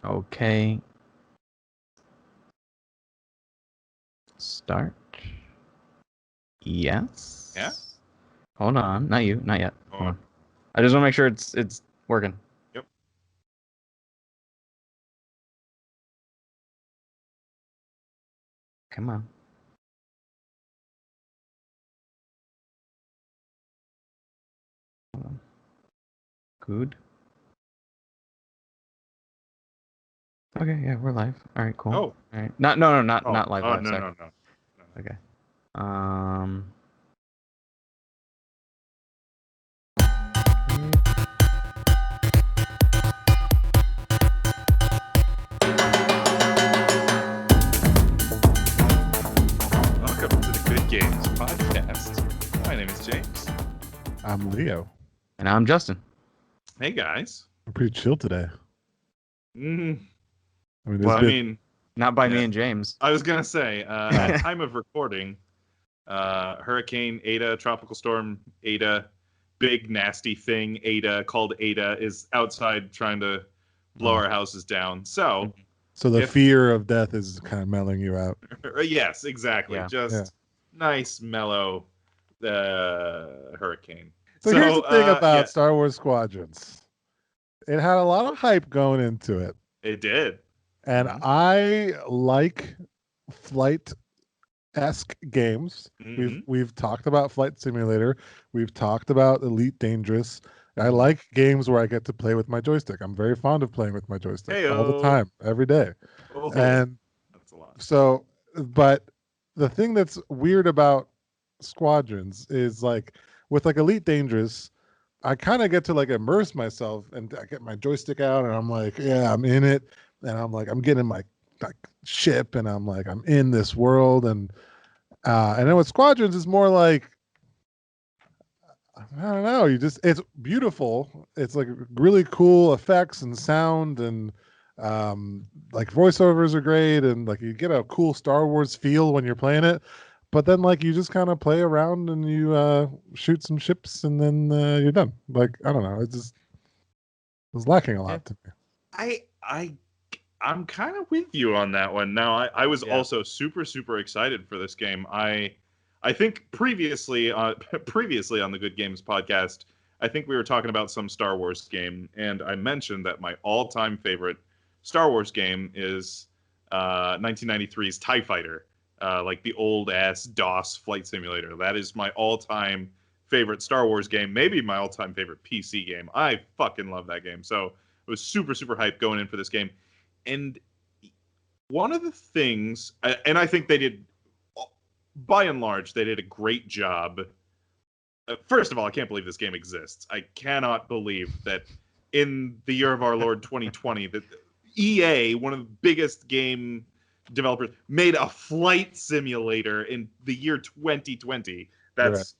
Okay. Start. Yes. Yeah? Hold on. Not you. Not yet. Hold Oh, on. I just want to make sure it's working. yep. Come on. Hold on. Good. Okay, yeah, we're live. All right, cool. Oh. All right. Not live. No, Sorry. no, no. Okay. Um. Welcome to the Good Games podcast. My name is James. I'm Leo. And I'm Justin. Hey, guys. I'm pretty chill today. Mm, I mean, Well, I mean, Not by me yeah. and James. I was going to say, at time of recording, Hurricane Ada, Tropical Storm Ada, big nasty thing Ada called Ada is outside trying to blow our houses down. So the if- fear of death is kind of mellowing you out. yes, exactly. Yeah. Just nice, mellow hurricane. So here's the thing about yeah, Star Wars Squadrons. It had a lot of hype going into it. it did. And Mhm. I like flight-esque games. Mhm. We've talked about Flight Simulator. We've talked about Elite Dangerous. I Mhm. like games where I get to play with my joystick. I'm very fond of playing with my joystick all the Heyo. time, every day. Oh, And that's a lot. so, but the thing that's weird about Squadrons is like with like Elite Dangerous, I kind of get to like immerse myself and I get my joystick out and I'm like, yeah, I'm in it. And I'm like, I'm getting my like ship and I'm like, I'm in this world. And then with Squadrons, it's more like, I don't know, it's beautiful. It's like really cool effects and sound and like voiceovers are great and like you get a cool Star Wars feel when you're playing it. But then like you just kind of play around and you shoot some ships and then you're done. Like I don't know, it was lacking a lot to me. I'm kind of with you on that one. Now, I was Yeah. also super excited for this game. I think previously previously on the Good Games podcast, I think we were talking about some Star Wars game, and I mentioned that my all-time favorite Star Wars game is 1993's TIE Fighter, like the old ass DOS flight simulator. That is my all-time favorite Star Wars game, maybe my all-time favorite PC game. I fucking love that game. So I was super hyped going in for this game. And one of the things, and I think they did, by and large, they did a great job. First of all, I can't believe this game exists. I cannot believe that in the year of our Lord 2020, that EA, one of the biggest game developers, made a flight simulator in the year 2020. That's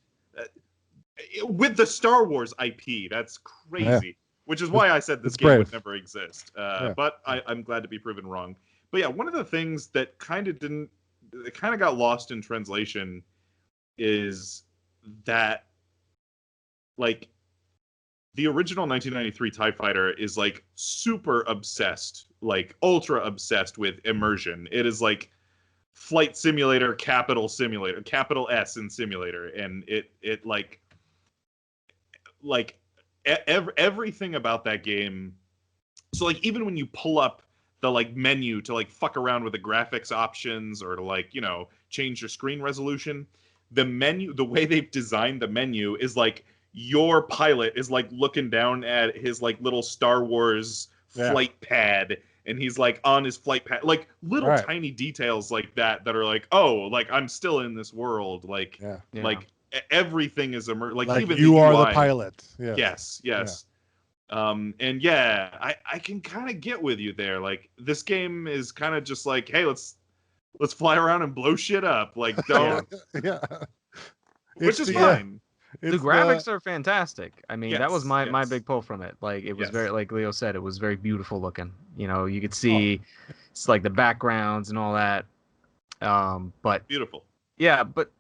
with the Star Wars IP. That's crazy. Which is why I said this It's game brave. would never exist. But I'm glad to be proven wrong. But yeah, one of the things that kind of got lost in translation is that, like, the original 1993 TIE Fighter is, like, super obsessed, like, ultra obsessed with immersion. It is, like, flight simulator, capital S in simulator. And it everything about that game. So like even when you pull up the like menu to like fuck around with the graphics options or to like change your screen resolution, the way they've designed the menu is like your pilot is like looking down at his like little Star Wars flight pad and he's like on his flight pad, like little tiny details like that are like, oh, like I'm still in this world, like everything is like even you the are UI. the pilot. Yes. And yeah, I can kind of get with you there. Like this game is kind of just like, hey, let's fly around and blow shit up. Like don't, which is fine. The graphics are fantastic. I mean, that was my yes. big pull from it. Like it was very, like Leo said, it was very beautiful looking. You could see it's like the backgrounds and all that. But beautiful. Yeah, but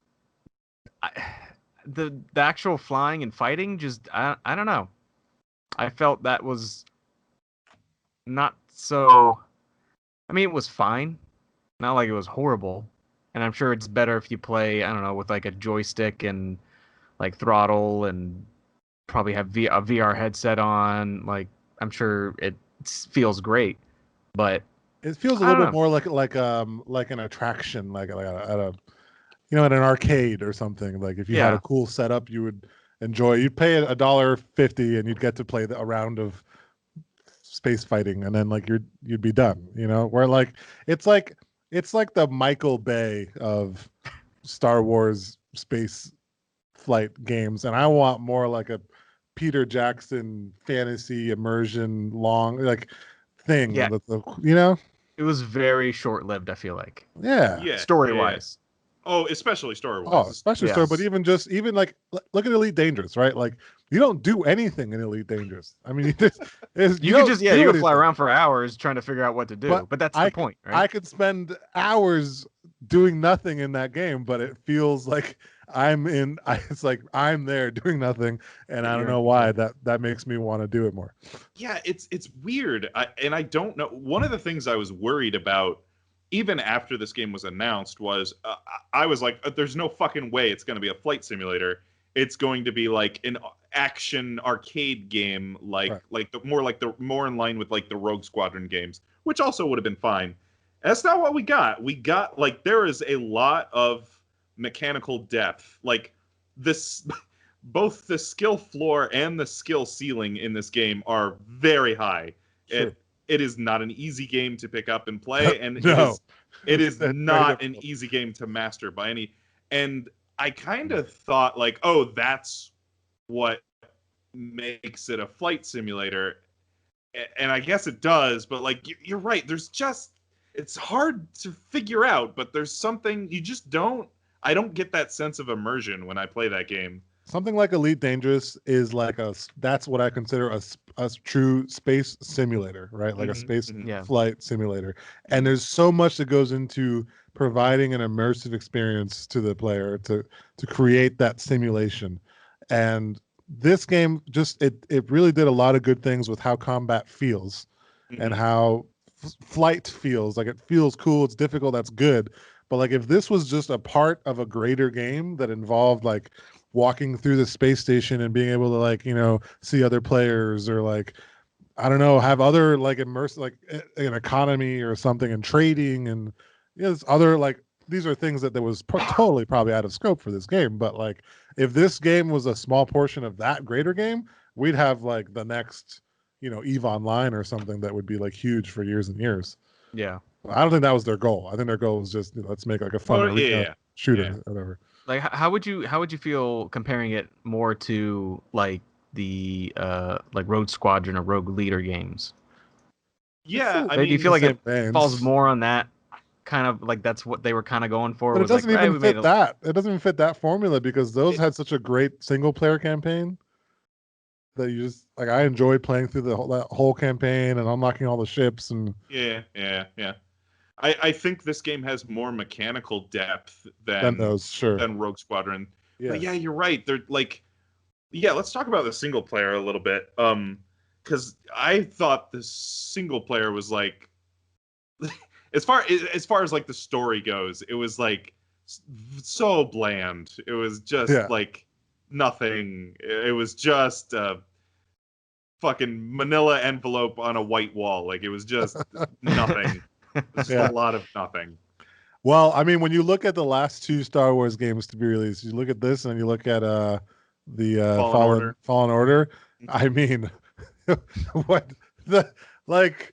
the actual flying and fighting, just I don't know. I felt that was not So, I mean, it was fine. Not like it was horrible. And I'm sure it's better if you play, I don't know, with like a joystick and like throttle and probably have a VR headset on. Like, I'm sure it feels great. But It feels a I little don't bit know. more like an attraction, at a at an arcade or something. Like if you had a Yeah. cool setup, you would enjoy. You'd pay $1.50 and you'd get to play a round of space fighting, and then like you'd be done. Where like it's like it's like the Michael Bay of Star Wars space flight games, and I want more like a Peter Jackson fantasy immersion long like thing. Yeah. It was very short lived, I feel like. Yeah. Yeah, Story yeah. wise. Oh, especially story Oh, wise. especially Yeah. story, but even like look at Elite Dangerous, right? Like you don't do anything in Elite Dangerous. I mean, you You could don't just, yeah, do you could fly anything. around for hours trying to figure out what to But do. But that's the I point, right? I could spend hours doing nothing in that game, but it feels like it's like I'm there doing nothing, and Yeah, I don't you're know why that makes me want to do it more. Yeah, it's weird. I don't know. One of the things I was worried about, even after this game was announced, was I was like, "There's no fucking way it's going to be a flight simulator. It's going to be like an action arcade game, Right. like the more in line with like the Rogue Squadron games, which also would have been fine. That's not what we got. We got like there is a lot of mechanical depth, like this. Both the skill floor and the skill ceiling in this game are very high. Sure. It is not an easy game to pick up and play, and No. it is It's very not an difficult. easy game to master by any. And I kind of thought like, oh, that's what makes it a flight simulator, and I guess it does. But like, you're right. There's just it's hard to figure out, but there's something you just don't. I don't get that sense of immersion when I play that game. Something like Elite Dangerous is like that's what I consider a true space simulator, right? Like a Mhm, space mhm. Yeah. flight simulator. And there's so much that goes into providing an immersive experience to the player to create that simulation. And this game it really did a lot of good things with how combat feels and Mhm. how flight feels. Like it feels cool, it's difficult, that's good. But like if this was just a part of a greater game that involved like walking through the space station and being able to like see other players, or like I don't know, have other like immersive like an economy or something, and trading, and there's other like these are things that was totally probably out of scope for this game. But like if this game was a small portion of that greater game, we'd have like the next Eve Online or something that would be like huge for years and years. Yeah. I don't think that was their goal. I think their goal was just let's make like a fun Oh arena yeah, shooter yeah. or whatever. Like how would you feel comparing it more to like the like Rogue Squadron or Rogue Leader games? Yeah, I Like, do you mean, feel The like same it falls veins. more on that kind of like that's what they were kind of going for But it was like, doesn't hey, even we made fit a that. It doesn't even fit that formula because those it, had such a great single player campaign that you just like. I enjoyed playing through that whole campaign and unlocking all the ships and yeah. I think this game has more mechanical depth then those. Sure. than Rogue Squadron. But yeah, Yes. you're right. They're like, yeah. Let's talk about the single player a little bit. Because I thought the single player was like, as far as like the story goes, it was like so bland. It was just Yeah. like nothing. It was just a fucking manila envelope on a white wall. Like it was just nothing. It's just a Yeah. lot of nothing. Well, I mean, when you look at the last two Star Wars games to be released, you look at this and you look at the Fallen Order. Fallen Order. I mean, what the like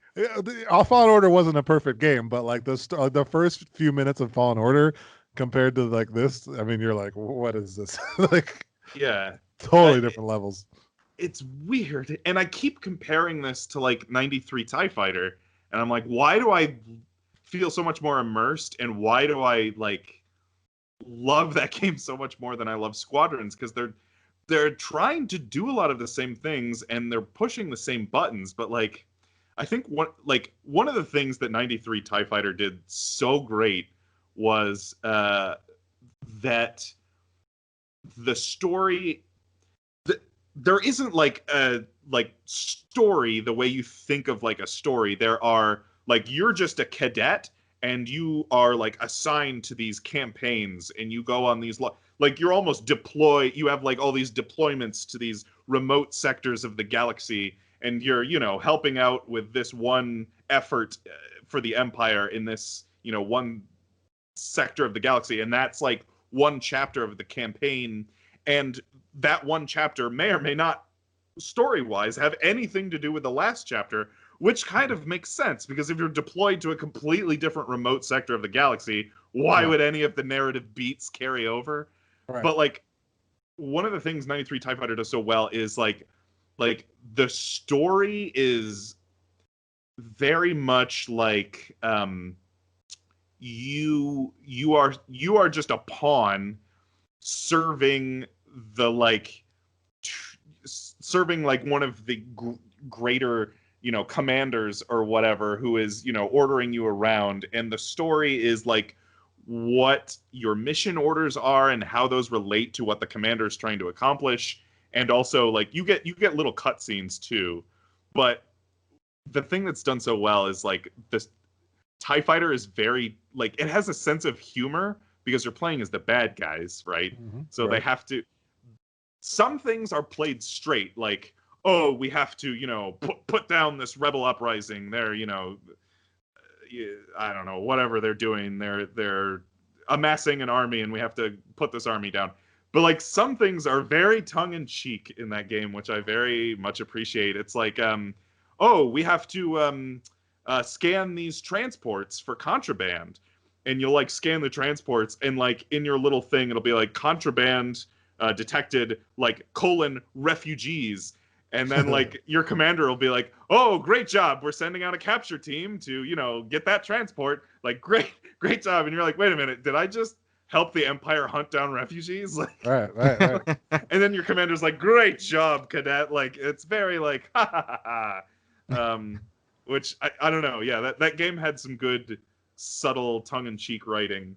Fallen Order wasn't a perfect game, but like the first few minutes of Fallen Order compared to like this, I mean, you're like, what is this? Like Yeah. totally different levels. It's weird. And I keep comparing this to like 93 TIE Fighter. And I'm like, why do I feel so much more immersed? And why do I like love that game so much more than I love Squadrons? Because they're trying to do a lot of the same things and they're pushing the same buttons. But like, I think one of the things that 93 TIE Fighter did so great was that the story there isn't like a story the way you think of like a story. There are like, you're just a cadet and you are like assigned to these campaigns and you go on these like you're almost you have like all these deployments to these remote sectors of the galaxy, and you're, you know, helping out with this one effort for the Empire in this, you know, one sector of the galaxy, and that's like one chapter of the campaign. And that one chapter may or may not, story-wise, have anything to do with the last chapter, which kind of makes sense, because if you're deployed to a completely different remote sector of the galaxy, why would any of the narrative beats carry over? Right. But like, one of the things 93 TIE Fighter does so well is like the story is very much like you are just a pawn serving the serving like one of the greater, you know, commanders or whatever, who is, you know, ordering you around, and the story is like what your mission orders are and how those relate to what the commander is trying to accomplish. And also like you get little cutscenes too. But the thing that's done so well is like this TIE Fighter is very like, it has a sense of humor because you're playing as the bad guys, right? Mm-hmm. So they have to, some things are played straight, like, oh, we have to, you know, put down this rebel uprising. They're, you know, I don't know, whatever they're doing. They're amassing an army, and we have to put this army down. But like, some things are very tongue-in-cheek in that game, which I very much appreciate. It's like, oh, we have to scan these transports for contraband, and you'll like scan the transports, and like in your little thing, it'll be like contraband detected, like refugees. And then like your commander will be like, oh, great job, we're sending out a capture team to, you know, get that transport. Like, great job. And you're like, wait a minute, did I just help the Empire hunt down refugees? Like, Right. and then your commander's like, great job, cadet. Like, it's very like, ha ha ha ha. Which I don't know. Yeah, that game had some good, subtle, tongue-in-cheek writing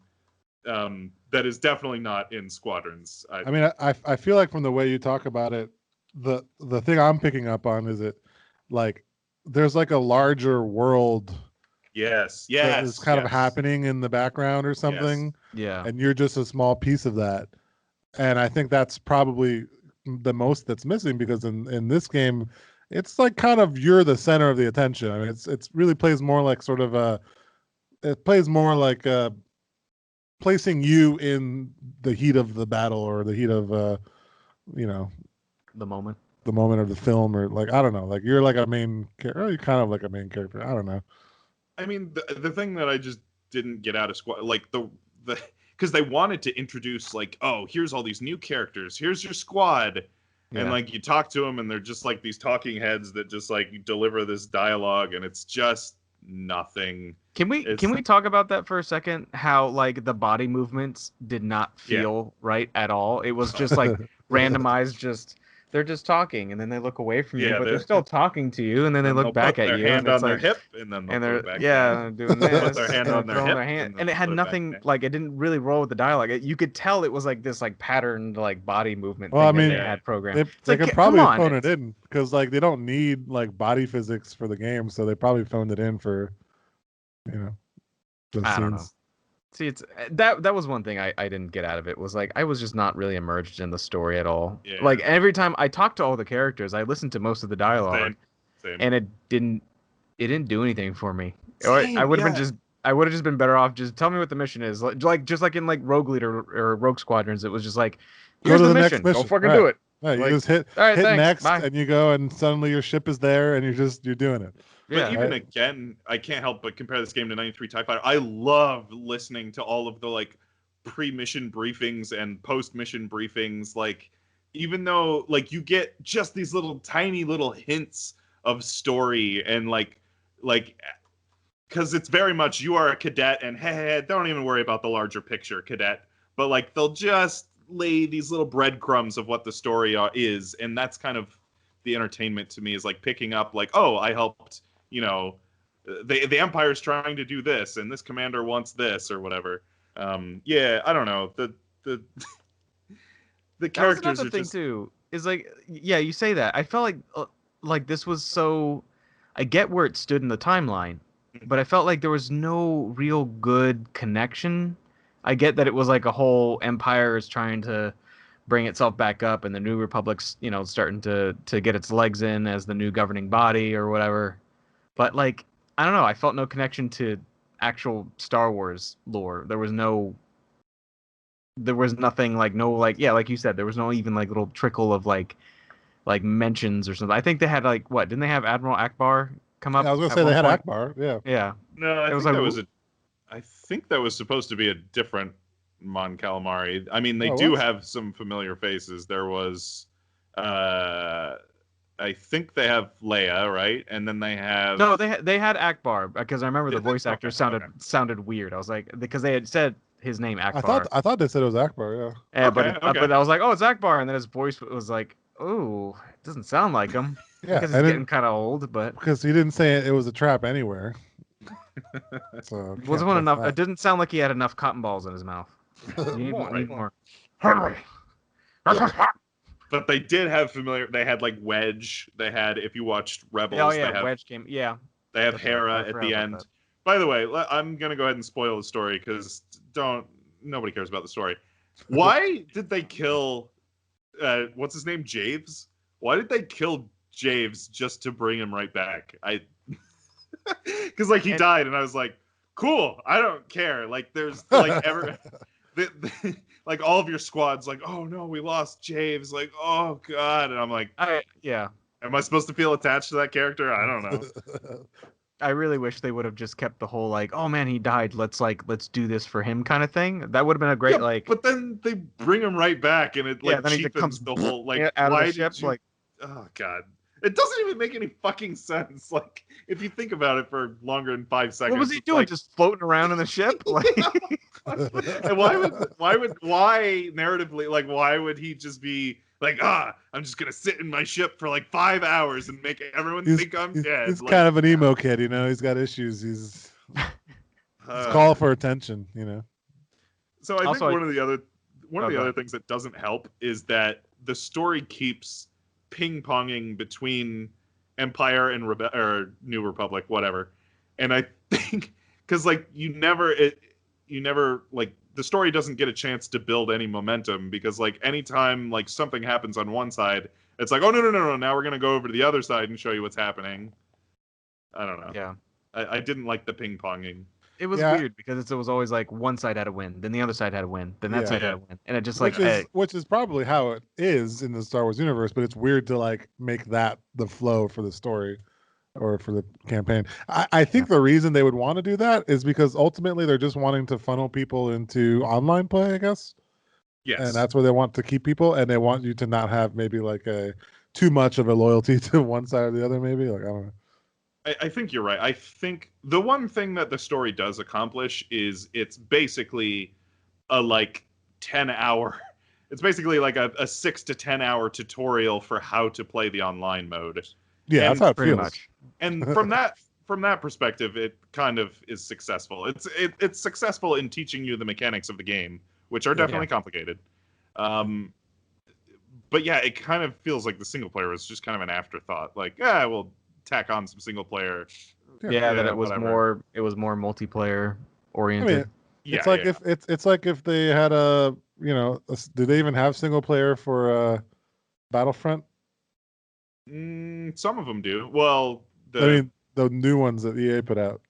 that is definitely not in Squadrons. I mean, I feel like from the way you talk about it, the thing I'm picking up on is it like there's like a larger world yes that is kind of happening in the background or something. Yeah. And you're just a small piece of that. And I think that's probably the most that's missing, because in this game, it's like kind of you're the center of the attention. I mean, it's really plays more like sort of it plays more like placing you in the heat of the battle, or the heat of you know, The moment of the film, or like, I don't know, like you're like a main character. You're kind of like a main character. I don't know. I mean, the thing that I just didn't get out of Squad, like the because they wanted to introduce like, oh, here's all these new characters, here's your squad, and like you talk to them and they're just like these talking heads that just like deliver this dialogue, and it's just nothing. Can we talk about that for a second? How like the body movements did not feel right at all. It was just like randomized, just they're just talking, and then they look away from you, but they're still talking to you, and then they look back at you, and it's on like, their hip, and then they're back doing this, put their hand on their hip, and it had nothing, like it didn't really roll with the dialogue. You could tell it was like this like patterned like body movement thing that they had programmed. They could probably phone it in, because like they don't need like body physics for the game, so they probably phoned it in for, you know, those I scenes. don't know. See, it's that was one thing I didn't get out of it, was like I was just not really immersed in the story at all. Yeah. Like every time I talked to all the characters, I listened to most of the dialogue, Same. and it didn't do anything for me. Same, I would have just been better off just tell me what the mission is. Just like in like Rogue Leader or Rogue Squadrons, it was just like, here's the mission. Go fucking do it. Right, like, you just hit next, bye. And you go, and suddenly your ship is there, and you're doing it. But even again, I can't help but compare this game to 93 TIE Fighter. I love listening to all of the like pre-mission briefings and post-mission briefings. Like, even though like you get just these little tiny little hints of story, and like because it's very much you are a cadet, and hey, don't even worry about the larger picture, cadet. But like they'll just lay these little breadcrumbs of what the story is, and that's kind of the entertainment to me, is like picking up like, oh, I helped. You know, the Empire's trying to do this, and this commander wants this, or whatever. I don't know. The characters are thing too. is like, yeah, you say that. I felt like this was so. I get where it stood in the timeline, but I felt like there was no real good connection. I get that it was like a whole empire is trying to bring itself back up, and the New Republic's, starting to get its legs in as the new governing body or whatever. But like, I don't know. I felt no connection to actual Star Wars lore. There was nothing like no like yeah like you said there was no even like little trickle of like mentions or something. I think they had like what didn't they have Admiral Akbar come Yeah, I up was gonna at say they one had point? Akbar. Yeah. Yeah, No, it was like I think that was supposed to be a different Mon Calamari. I mean, they Oh, do what? have some familiar faces. There was, I think they have Leia, right? And then they have. no they had Akbar because I remember the Did they? voice actor Okay, sounded okay, sounded weird. I was like because they had said his name I thought Akbar. I thought they said it was Akbar. Yeah. Yeah, okay, okay. but I was like, oh, it's Akbar, and then his voice was like, oh, it doesn't sound like him. I Yeah, guess he's and getting then kind of old, but because he didn't say it was a trap anywhere, so can't wasn't trust enough. It that. didn't sound like he had enough cotton balls in his mouth. You need more. Right. Need more. But they did have familiar. They had like Wedge. They had, if you watched Rebels, Oh yeah, they have Wedge came. Yeah, they have that's right. I Hera at forgot the about end. that. By the way, I'm gonna go ahead and spoil the story because nobody cares about the story. Why did they kill? What's his name? Javes. Why did they kill Javes just to bring him right back? Because like he And died, and I was like, cool. I don't care. Like there's like like all of your squad's like, oh no, we lost Javes. Like, oh god, and I'm like, yeah, am I supposed to feel attached to that character? I don't know. I really wish they would have just kept the whole like, oh man, he died. Let's do this for him kind of thing. That would have been a great Yeah, like. but then they bring him right back, and it Yeah, like then he just comes cheapens the whole like. out of the Why ship did you? like. Oh god, it doesn't even make any fucking sense. Like if you think about it for longer than 5 seconds, What was he it's doing? like, Just floating around in the ship? Like, and why narratively, like why would he just be like, I'm just gonna sit in my ship for like 5 hours and make everyone think I'm dead? He's Like, kind of an emo kid, He's got issues. He's call for attention. So I think also, one of the other go ahead. things that doesn't help is that the story keeps ping ponging between Empire and or New Republic, whatever. And I think because like you never like the story doesn't get a chance to build any momentum because like anytime like something happens on one side, it's like, oh no, now we're gonna go over to the other side and show you what's happening. I don't know. Yeah. I didn't like the ping ponging. It was Yeah. weird because it was always like one side had a win, then the other side had a win, then that Yeah. side had a win, and it just Which like is which is probably how it is in the Star Wars universe, but it's weird to like make that the flow for the story or for the campaign. I think the reason they would want to do that is because ultimately they're just wanting to funnel people into online play, I guess. Yes. And that's where they want to keep people, and they want you to not have maybe like a too much of a loyalty to one side or the other, maybe. Like I don't know. I think you're right. I think the one thing that the story does accomplish is it's basically a like 10-hour. It's basically like a 6 to 10-hour tutorial for how to play the online mode. Yeah, And that's how it pretty feels. much. And from that perspective, it kind of is successful. It's successful in teaching you the mechanics of the game, which are definitely complicated. But yeah, it kind of feels like the single player was just kind of an afterthought. Like, we'll tack on some single player. Yeah, that it was whatever. more multiplayer oriented. I mean, Yeah, it's like if it's like if they had do they even have single player for Battlefront? Some of them do. Well, I mean, the new ones that EA put out.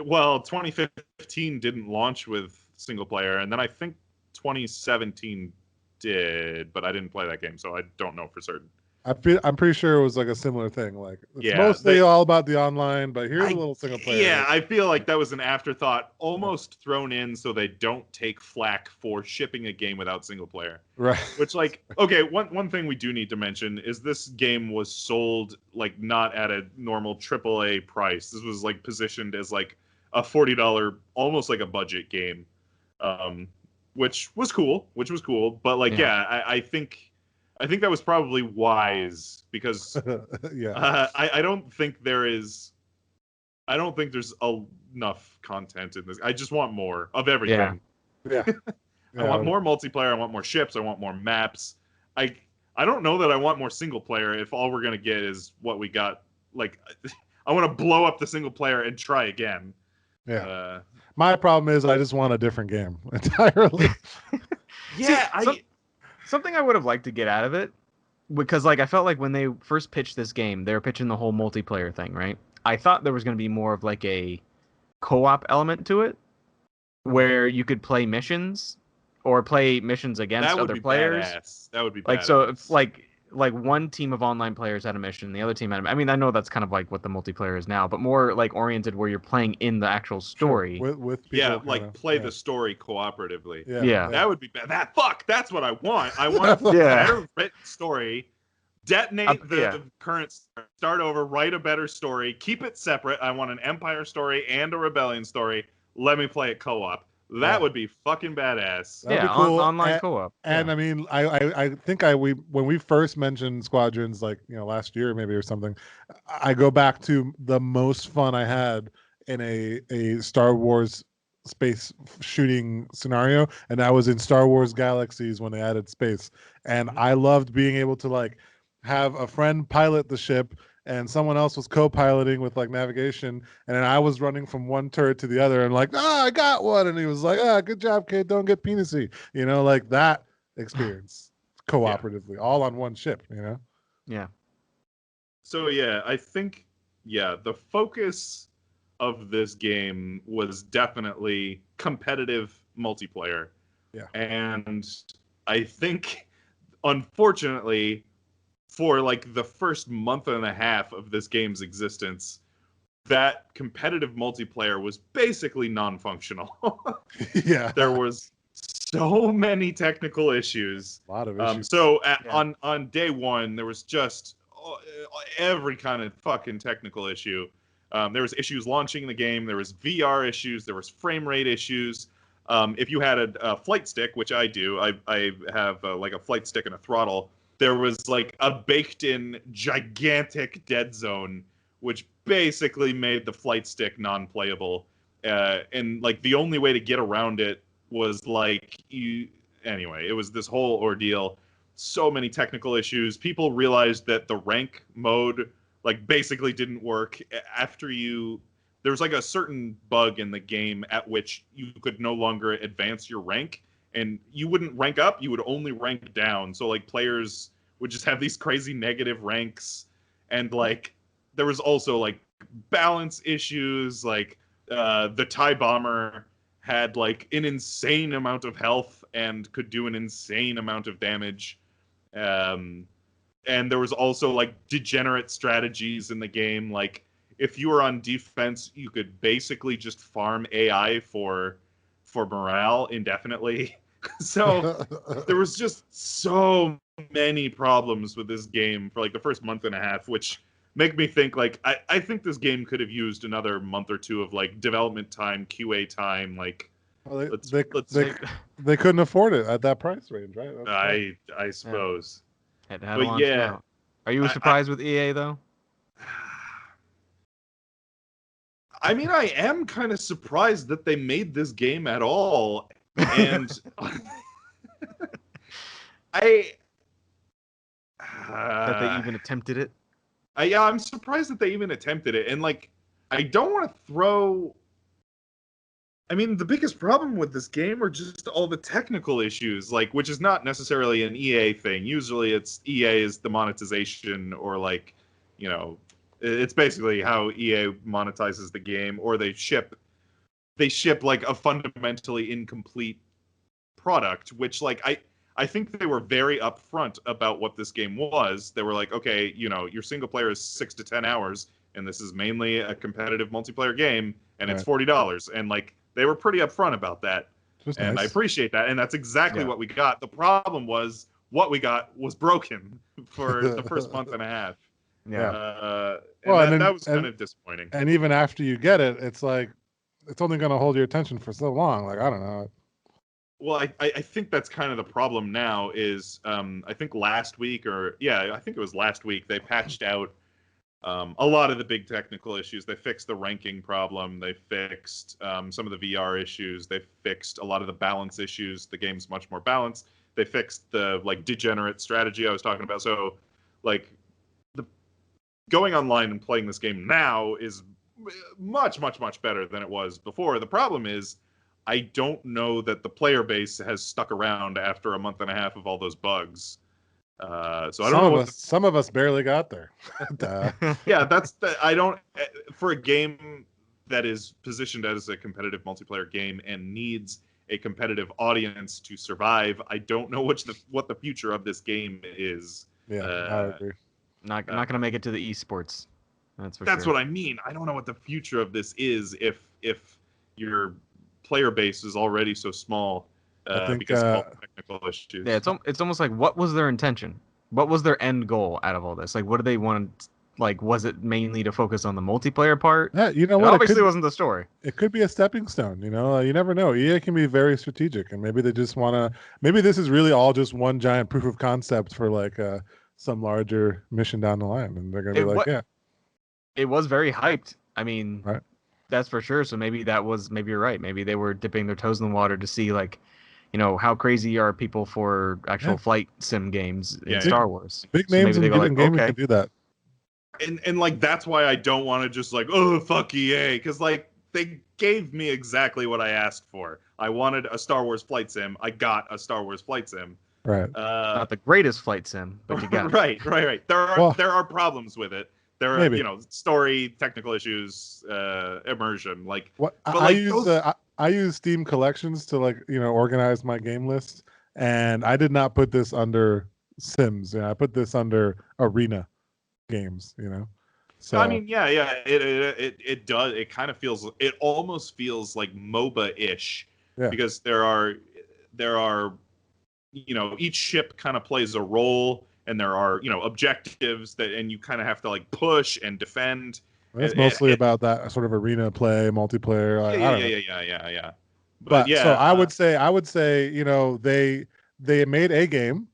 Well, 2015 didn't launch with single player, and then I think 2017 did, but I didn't play that game, so I don't know for certain. I'm pretty sure it was like a similar thing. Like it's Yeah, mostly all about the online, but here's a little single player. Yeah, I feel like that was an afterthought, almost thrown in so they don't take flack for shipping a game without single player. Right. Which, like, okay, one thing we do need to mention is this game was sold like not at a normal AAA price. This was like positioned as like a $40, almost like a budget game, which was cool. But like, I think that was probably wise because I don't think there's enough content in this. I just want more of everything. Yeah. I want more multiplayer. I want more ships. I want more maps. I I don't know that I want more single player if all we're gonna get is what we got. Like, I want to blow up the single player and try again. Yeah. My problem is I just want a different game entirely. Yeah, something I would have liked to get out of it, because like I felt like when they first pitched this game, they were pitching the whole multiplayer thing, right? I thought there was going to be more of like a co-op element to it, where you could play missions or play missions against that would other be players. badass. That would be Like badass. so, if like one team of online players had a mission, the other team had. I mean, I know that's kind of like what the multiplayer is now, but more like oriented where you're playing in the actual story. Sure. With people. Yeah, like play the story cooperatively. Yeah. That would be bad. That's what I want. I want a better written story. Detonate the current, start over, write a better story, keep it separate. I want an Empire story and a Rebellion story. Let me play it co-op. That would be fucking badass. That'd be cool. Online co-op. And I mean, I think when we first mentioned Squadrons, like, you know, last year maybe or something, I go back to the most fun I had in a Star Wars space shooting scenario, and that was in Star Wars Galaxies when they added space. And I loved being able to like have a friend pilot the ship and someone else was co-piloting with like navigation, and then I was running from one turret to the other and like, I got one, and he was like, good job, kid, don't get penisy, you know, like that experience cooperatively, all on one ship, you know. So yeah, I think the focus of this game was definitely competitive multiplayer. And I think, unfortunately, for like the first month and a half of this game's existence, that competitive multiplayer was basically non-functional. There was so many technical issues. A lot of issues. On day one, there was just every kind of fucking technical issue. There was issues launching the game. There was VR issues. There was frame rate issues. If you had a flight stick, which I do, I have like a flight stick and a throttle. There was like a baked-in gigantic dead zone, which basically made the flight stick non-playable. And like the only way to get around it was like anyway, it was this whole ordeal. So many technical issues. People realized that the rank mode like basically didn't work after there was like a certain bug in the game at which you could no longer advance your rank, and you wouldn't rank up, you would only rank down. So like players would just have these crazy negative ranks, and like there was also like balance issues. Like the TIE bomber had like an insane amount of health and could do an insane amount of damage. And there was also like degenerate strategies in the game. Like if you were on defense, you could basically just farm AI for morale indefinitely. So there was just so many problems with this game for like the first month and a half, which make me think like I think this game could have used another month or two of like development time, QA time. Like they couldn't afford it at that price range, right? I suppose. Had to have but yeah, are you surprised with EA though? I mean, I am kind of surprised that they made this game at all, and that they even attempted it. I'm surprised that they even attempted it, and like, I don't want to throw. I mean, the biggest problem with this game are just all the technical issues, like, which is not necessarily an EA thing. Usually, it's EA is the monetization, or like, you know, it's basically how EA monetizes the game, or they ship like a fundamentally incomplete product, which like I think they were very upfront about what this game was. They were like, okay, you know, your single player is 6 to 10 hours, and this is mainly a competitive multiplayer game, and it's $40, and like they were pretty upfront about that, and nice. I appreciate that, and that's exactly what we got. The problem was what we got was broken for the first month and a half. That was kind of disappointing. And even after you get it, it's like it's only going to hold your attention for so long. Like, I don't know. Well, I think that's kind of the problem now is I think last week I think it was last week, they patched out a lot of the big technical issues. They fixed the ranking problem. They fixed some of the VR issues. They fixed a lot of the balance issues. The game's much more balanced. They fixed the like degenerate strategy I was talking about. So like the going online and playing this game now is much better than it was before. The problem is I don't know that the player base has stuck around after a month and a half of all those bugs. So I don't know. Some of us barely got there. Yeah, I don't for a game that is positioned as a competitive multiplayer game and needs a competitive audience to survive. I don't know what the future of this game is. Yeah, I agree. Not gonna make it to the esports. That's That's sure. what I mean. I don't know what the future of this is if your player base is already so small because of all the technical issues. Yeah, it's almost like, what was their intention? What was their end goal out of all this? Like, what did they want? Like, was it mainly to focus on the multiplayer part? Yeah, you know It what? obviously wasn't the story. It could be a stepping stone. You know, you never know. EA can be very strategic, and maybe they just want to. Maybe this is really all just one giant proof of concept for like some larger mission down the line, and they're gonna be like, yeah. It was very hyped. I mean, right. That's for sure. So maybe you're right. Maybe they were dipping their toes in the water to see, like, you know, how crazy are people for actual flight sim games in Star Wars. Big names in gaming can do that. And like that's why I don't want to just like, oh fuck EA, because like they gave me exactly what I asked for. I wanted a Star Wars flight sim. I got a Star Wars flight sim. Right. Not the greatest flight sim, but you got it. Right. There are problems with it. There are story, technical issues, immersion. Like I use Steam collections to organize my game list, and I did not put this under Sims. I put this under Arena games. So I mean, it does. It kind of feels. It almost feels like MOBA-ish because there are each ship kind of plays a role. And there are, objectives and you kind of have to like push and defend. It's mostly about that sort of arena play, multiplayer. Yeah. But so I would say, they made a game,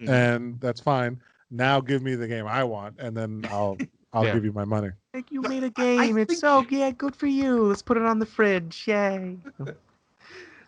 and that's fine. Now give me the game I want, and then I'll give you my money. Like, you made a game. It's so good for you. Let's put it on the fridge. Yay.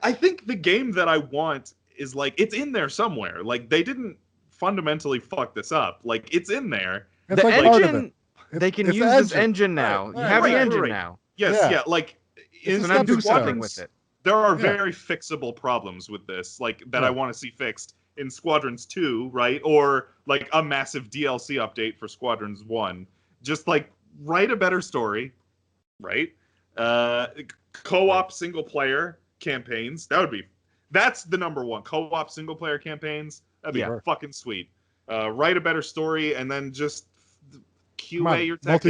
I think the game that I want is like it's in there somewhere. Like they didn't fundamentally fuck this up. Like it's in there. It's the like engine, they can use this engine now. Right, you have the engine now. Yes, like do something with it. There are very fixable problems with this, like that I want to see fixed in Squadrons 2, right? Or like a massive DLC update for Squadrons 1. Just like write a better story, right? Co-op single player campaigns. That's the number one. Co-op single player campaigns. That'd be fucking sweet. Write a better story and then just QA your tech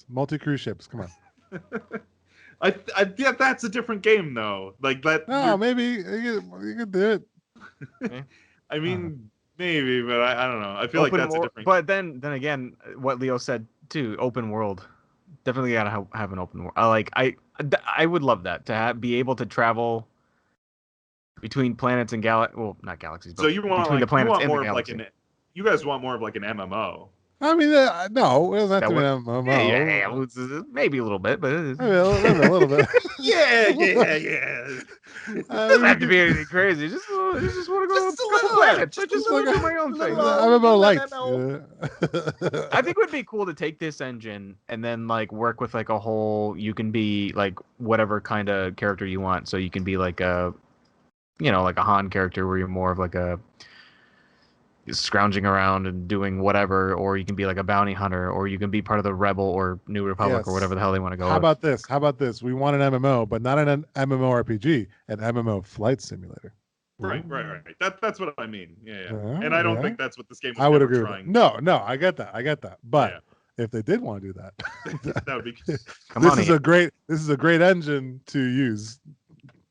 multi-cruise ships. Come on. I that's a different game though. Like that. No, maybe you could do it. I mean, maybe, but I don't know. I feel like that's a different. But then again, what Leo said too, open world. Definitely gotta have an open world. I would love that to be able to travel between planets and not galaxies, but so you want between the planets and the galaxy. You guys want more of like an MMO. I mean, no, it doesn't have to be an MMO. Maybe a little bit, but a little bit. yeah. It doesn't have to be anything crazy. Just want to go to a couple planets. I just want to do my own thing. MMO light. I think it would be cool to take this engine and then like work with like a whole. You can be like whatever kind of character you want. So you can be like a, like a Han character where you're more of like a scrounging around and doing whatever, or you can be like a bounty hunter, or you can be part of the Rebel or New Republic or whatever the hell they want to go. How about this? We want an MMO, but not an MMORPG, an MMO flight simulator. Right. That's what I mean. Yeah. And I don't think that's what this game was I would agree trying. No, I get that. But if they did want to do that, that would be. This is a great engine to use.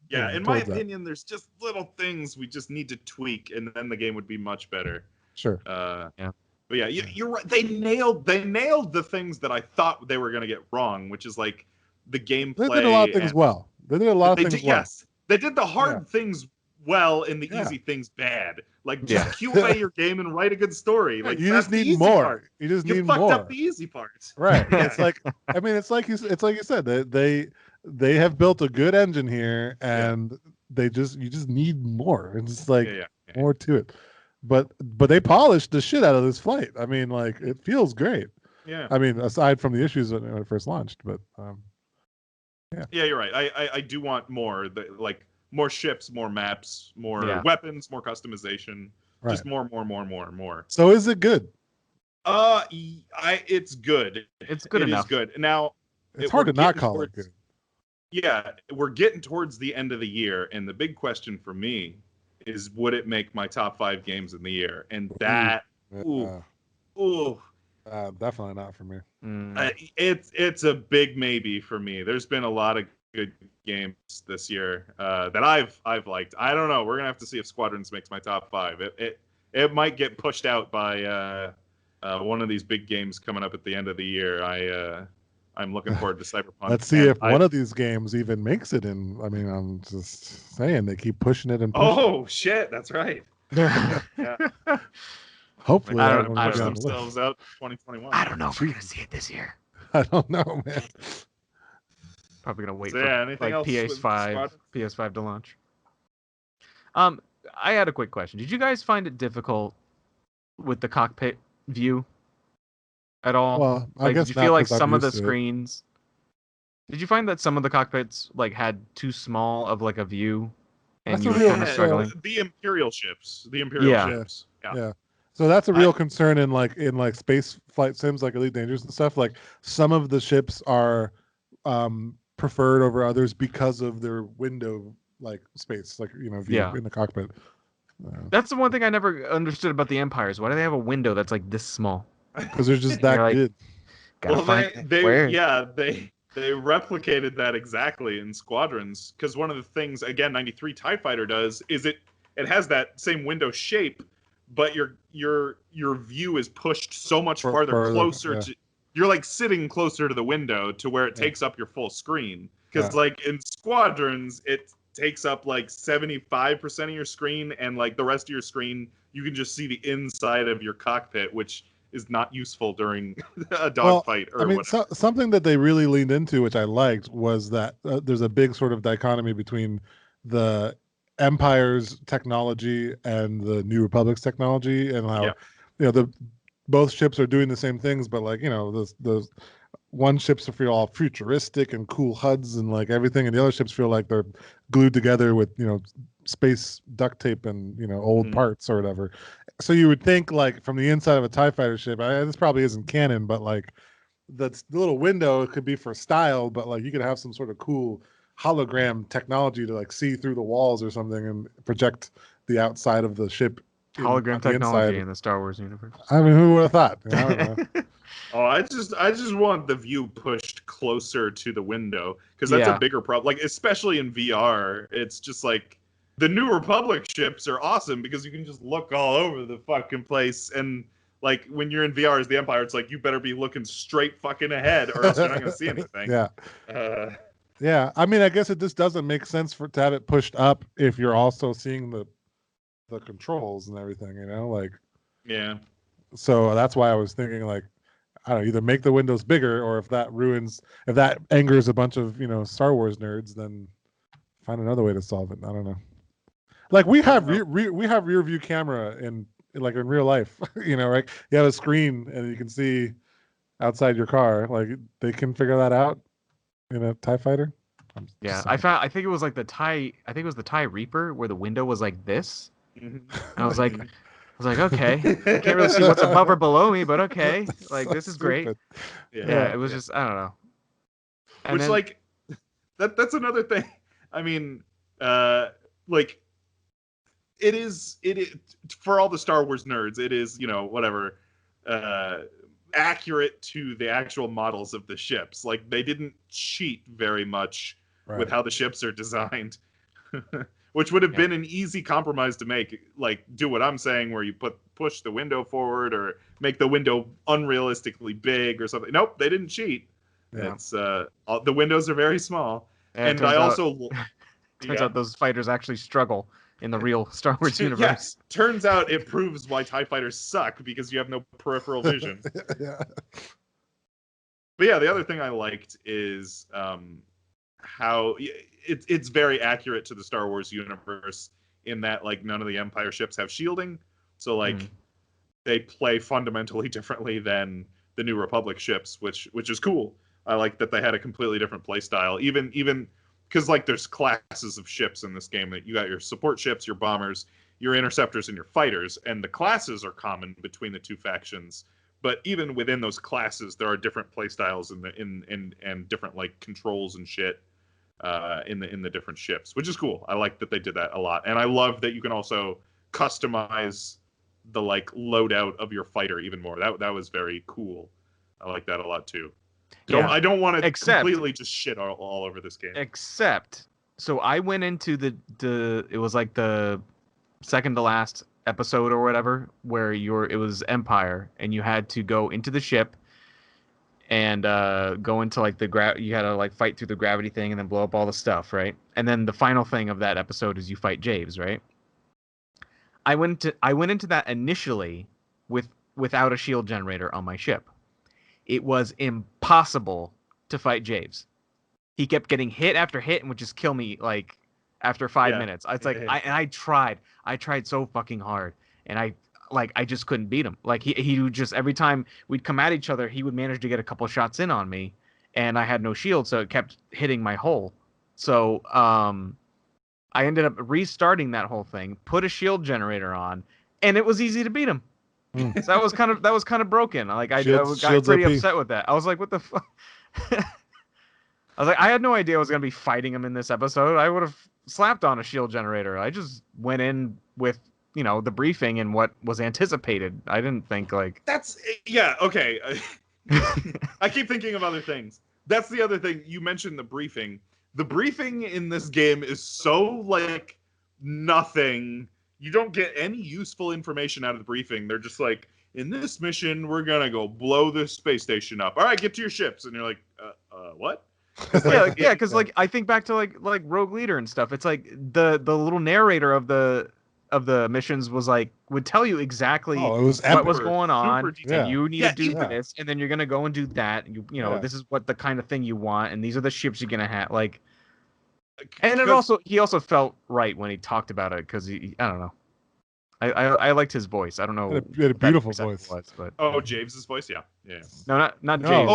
Yeah, in my opinion, there's just little things we just need to tweak, and then the game would be much better. Sure. But yeah, you're right. They nailed the things that I thought they were going to get wrong, which is like the gameplay. They did a lot of things well. Yes, they did the hard things well and the easy things bad. Like just QA your game and write a good story. Like you just need more. Part. You just need more. You fucked up the easy parts. Right. It's like it's like you said. They have built a good engine here, and you just need more. It's just like Yeah. more to it. But they polished the shit out of this flight. I mean, like it feels great. Yeah. I mean, aside from the issues when it first launched, but yeah. Yeah, you're right. I do want more. Like more ships, more maps, more weapons, more customization. Right. Just more. So is it good? It's good. It's good enough. It is good. Now, it's hard to not call it good. Yeah, we're getting towards the end of the year, and the big question for me is, would it make my top 5 games in the year? And that, definitely not for me. It's a big maybe for me. There's been a lot of good games this year that I've liked. I don't know. We're gonna have to see if Squadrons makes my top 5. It might get pushed out by one of these big games coming up at the end of the year. I'm looking forward to Cyberpunk. Let's see if one of these games even makes it in. I mean, I'm just saying they keep pushing it and pushing. Oh shit, that's right. Yeah. Hopefully, I don't push themselves out 2021. I don't know if we're gonna see it this year. I don't know, man. Probably gonna wait for like PS5 to launch. I had a quick question. Did you guys find it difficult with the cockpit view at all? Well, I like, guess did you feel like some of the screens? screens? Did you find that some of the cockpits like had too small of like a view, and you were kind of struggling? The Imperial ships. Yeah. So that's a real concern in space flight sims like Elite Dangerous and stuff. Like some of the ships are preferred over others because of their window space, view in the cockpit. That's the one thing I never understood about the Empires. Why do they have a window that's like this small? Because they're just that good. Well, they replicated that exactly in Squadrons, because one of the things, again, 93 TIE Fighter does is it has that same window shape, but your view is pushed so much farther closer to. You're like sitting closer to the window to where it takes up your full screen. Because like in Squadrons, it takes up like 75% of your screen, and like the rest of your screen, you can just see the inside of your cockpit, which is not useful during a dogfight or whatever. Something that they really leaned into, which I liked, was that there's a big sort of dichotomy between the Empire's technology and the New Republic's technology, and how both ships are doing the same things, but the one ships feel all futuristic and cool HUDs and like everything, and the other ships feel like they're glued together with space duct tape and old parts or whatever. So you would think like from the inside of a TIE fighter ship, this probably isn't canon, but like the little window could be for style, but like you could have some sort of cool hologram technology to like see through the walls or something and project the outside of the ship. Hologram technology in the Star Wars universe. I mean, who would have thought? I don't know. Oh, I just want the view pushed closer to the window, because that's a bigger problem. Like especially in VR, it's just like the New Republic ships are awesome because you can just look all over the fucking place, and like when you're in VR as the Empire, it's like you better be looking straight fucking ahead or else you're not going to see anything. Yeah. I mean, I guess it just doesn't make sense to have it pushed up if you're also seeing the controls and everything, Yeah. So that's why I was thinking like, I don't know, either make the windows bigger, or if that angers a bunch of Star Wars nerds, then find another way to solve it. I don't know. Like we have rear view camera in real life, right? You have a screen and you can see outside your car. Like they can figure that out in a TIE fighter. Yeah, I think it was like the TIE Reaper where the window was like this. And I was like, okay, can't really see what's above or below me, but okay, like this is great. Yeah, it was just, I don't know. And that's another thing. I mean, like it is for all the Star Wars nerds, it is accurate to the actual models of the ships. Like they didn't cheat very much with how the ships are designed. Which would have been an easy compromise to make, like do what I'm saying, where you push the window forward or make the window unrealistically big or something. Nope, they didn't cheat. Yeah. It's the windows are very small, and I also turns out those fighters actually struggle in the real Star Wars universe. Yes, turns out it proves why TIE fighters suck, because you have no peripheral vision. Yeah. But yeah, the other thing I liked is how it's very accurate to the Star Wars universe in that like none of the Empire ships have shielding, so like they play fundamentally differently than the New Republic ships, which is cool. I like that they had a completely different play style, even because like there's classes of ships in this game. That you got your support ships, your bombers, your interceptors, and your fighters, and the classes are common between the two factions. But even within those classes, there are different play styles and different like controls and shit in the different ships, which is cool. I like that they did that a lot, and I love that you can also customize the like loadout of your fighter even more. That was very cool. I like that a lot too. I don't want to completely just shit all over this game. Except, so I went into the it was like the second to last episode or whatever, where it was Empire, and you had to go into the ship and go into like you had to like fight through the gravity thing and then blow up all the stuff, right? And then the final thing of that episode is you fight Javes, right? I went into that initially without a shield generator on my ship. It was impossible to fight Javes. He kept getting hit after hit and would just kill me like after 5 minutes. It's like I tried so fucking hard, and I just couldn't beat him. Like he would just, every time we'd come at each other, he would manage to get a couple shots in on me, and I had no shield, so it kept hitting my hull. So I ended up restarting that whole thing, put a shield generator on, and it was easy to beat him. So that was kind of broken. Like I got pretty upset with that. I was like, what the fuck? I was like, I had no idea I was gonna be fighting him in this episode. I would have slapped on a shield generator. I just went in with, the briefing and what was anticipated. I didn't think like okay. I keep thinking of other things. That's the other thing. You mentioned the briefing. The briefing in this game is so like nothing. You don't get any useful information out of the briefing. They're just like, in this mission, we're gonna go blow this space station up. All right, get to your ships. And you're like, what? Yeah, because like I think back to like Rogue Leader and stuff. It's like the little narrator of the missions would tell you exactly what was going on. And you need to do this, and then you're gonna go and do that. And you know this is what the kind of thing you want, and these are the ships you're gonna have. Like, and he also felt right when he talked about it, because I don't know. I liked his voice. I don't know. He had a beautiful voice. But James's voice, yeah. No, not James.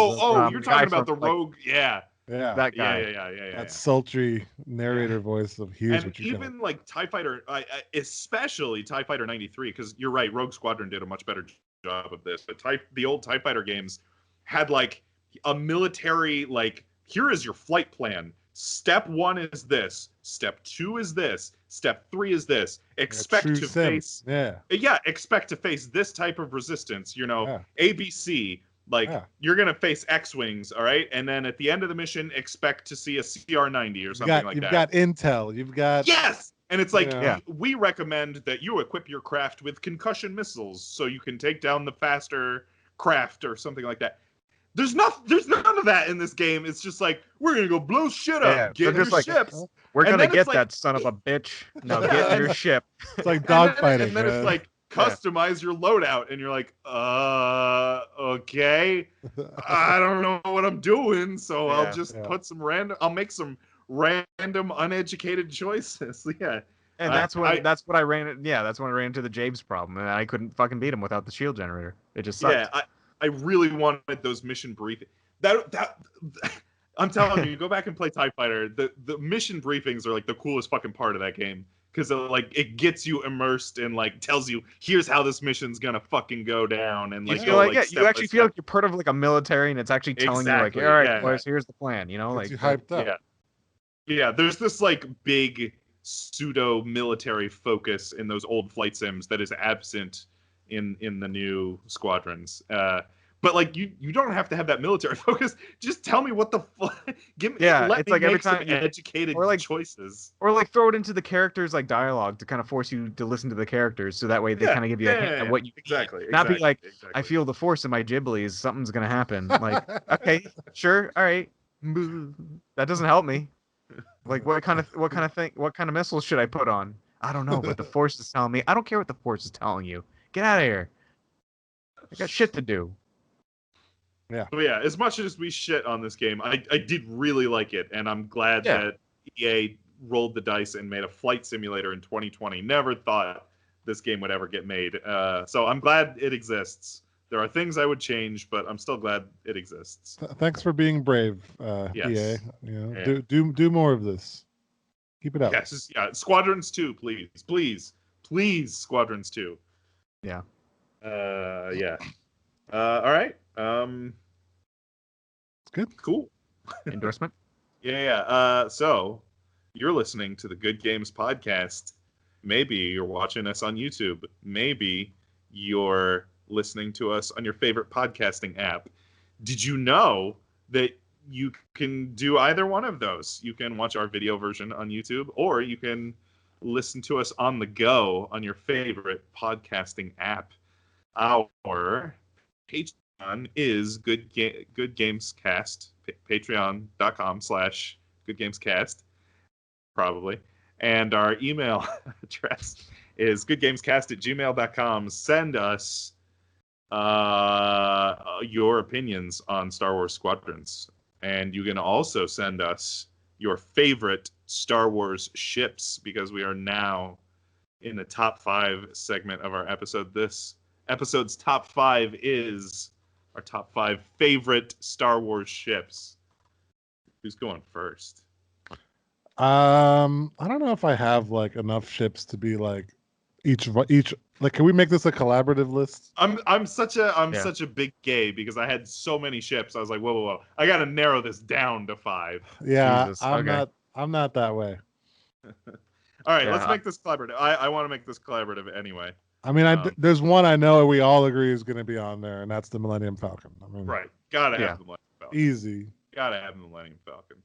You're talking about the Rogue, Yeah, that guy. Yeah. That sultry narrator voice of here's what you're even like TIE Fighter, especially TIE Fighter 93, because you're right, Rogue Squadron did a much better job of this. But the old TIE Fighter games had like a military, like, here is your flight plan. Step 1 is this. Step 2 is this. Step 3 is this. Expect to face this type of resistance. ABC. Like, you're gonna face X-wings, all right? And then at the end of the mission, expect to see a CR-90 or something like that. You've got intel. You've got And it's like, we recommend that you equip your craft with concussion missiles so you can take down the faster craft or something like that. There's none of that in this game. It's just like, we're gonna go blow shit up. Get your ships. We're gonna get that son of a bitch. No, get your ship. It's like dogfighting. And then it's like, customize your loadout, and you're like, okay, I don't know what I'm doing, so I'll just I'll make some random uneducated choices. And that's when I ran into the James problem, and I couldn't fucking beat him without the shield generator. It just sucked. I really wanted those mission briefings. That I'm telling you, go back and play TIE Fighter. The mission briefings are like the coolest fucking part of that game, because like it gets you immersed and like tells you, here's how this mission's gonna fucking go down, and like you actually feel like you're part of like a military, and it's actually telling you like, all right, boys, here's the plan. Like you hyped up. Yeah. There's this like big pseudo military focus in those old flight sims that is absent in the new Squadrons. But like you don't have to have that military focus. Just tell me what the fuck. Give me. Let me make some educated choices, or like throw it into the characters like dialogue to kind of force you to listen to the characters, so that way they kind of give you a hint of what you exactly. Not be like, I feel the force in my giblies. Something's gonna happen. Like, okay, sure, all right. That doesn't help me. Like, what kind of missiles should I put on? I don't know, but the force is telling me. I don't care what the force is telling you. Get out of here. I got shit to do. So yeah, as much as we shit on this game, I did really like it, and I'm glad that EA rolled the dice and made a flight simulator in 2020. Never thought this game would ever get made. So I'm glad it exists. There are things I would change, but I'm still glad it exists. Thanks for being brave, EA. Do more of this. Keep it up. Yes, Squadrons 2, please, Squadrons 2. Yeah. Yeah. All right. It's good. Cool. Endorsement. Yeah. So you're listening to the Good Games Podcast. Maybe you're watching us on YouTube. Maybe you're listening to us on your favorite podcasting app. Did you know that you can do either one of those? You can watch our video version on YouTube, or you can listen to us on the go on your favorite podcasting app. Our Patreon is Good Games Cast. Patreon.com/GoodGamesCast. Probably. And our email address is goodgamescast@gmail.com. Send us your opinions on Star Wars Squadrons. And you can also send us your favorite Star Wars ships, because we are now in the top 5 segment of our episode. This episode's top 5 is our top 5 favorite Star Wars ships. Who's going first? I don't know if I have like enough ships to be like each like, can we make this a collaborative list? I'm such a big gay because I had so many ships. I was like, whoa. I got to narrow this down to 5. Yeah, Jesus. I'm Okay. not that way. All right, let's make this collaborative. I want to make this collaborative anyway. I mean, there's one I know we all agree is going to be on there, and that's the Millennium Falcon. I mean, Right. Gotta have the Millennium Falcon. Easy. Gotta have the Millennium Falcon.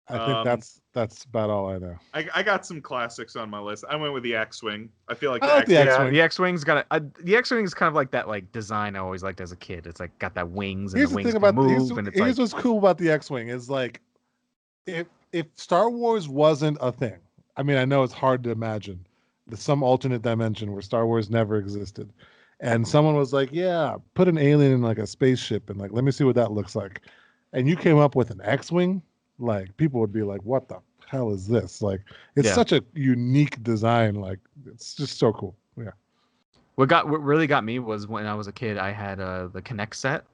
I think that's about all I know. I got some classics on my list. I went with the X-Wing. I feel like I like the X-Wing. The X-Wing's got the X-Wing is kind of like that like design I always liked as a kid. It's like got that wings and Here's the the wings thing can about move, and it's here's like what's cool about the X-Wing is like if Star Wars wasn't a thing. I mean, I know it's hard to imagine. There's some alternate dimension where Star Wars never existed. And someone was like, yeah, put an alien in like a spaceship and like, let me see what that looks like. And you came up with an X-Wing, like people would be like, what the hell is this? Like, it's such a unique design. Like, it's just so cool. Yeah. What really got me was when I was a kid, I had the Kinect set.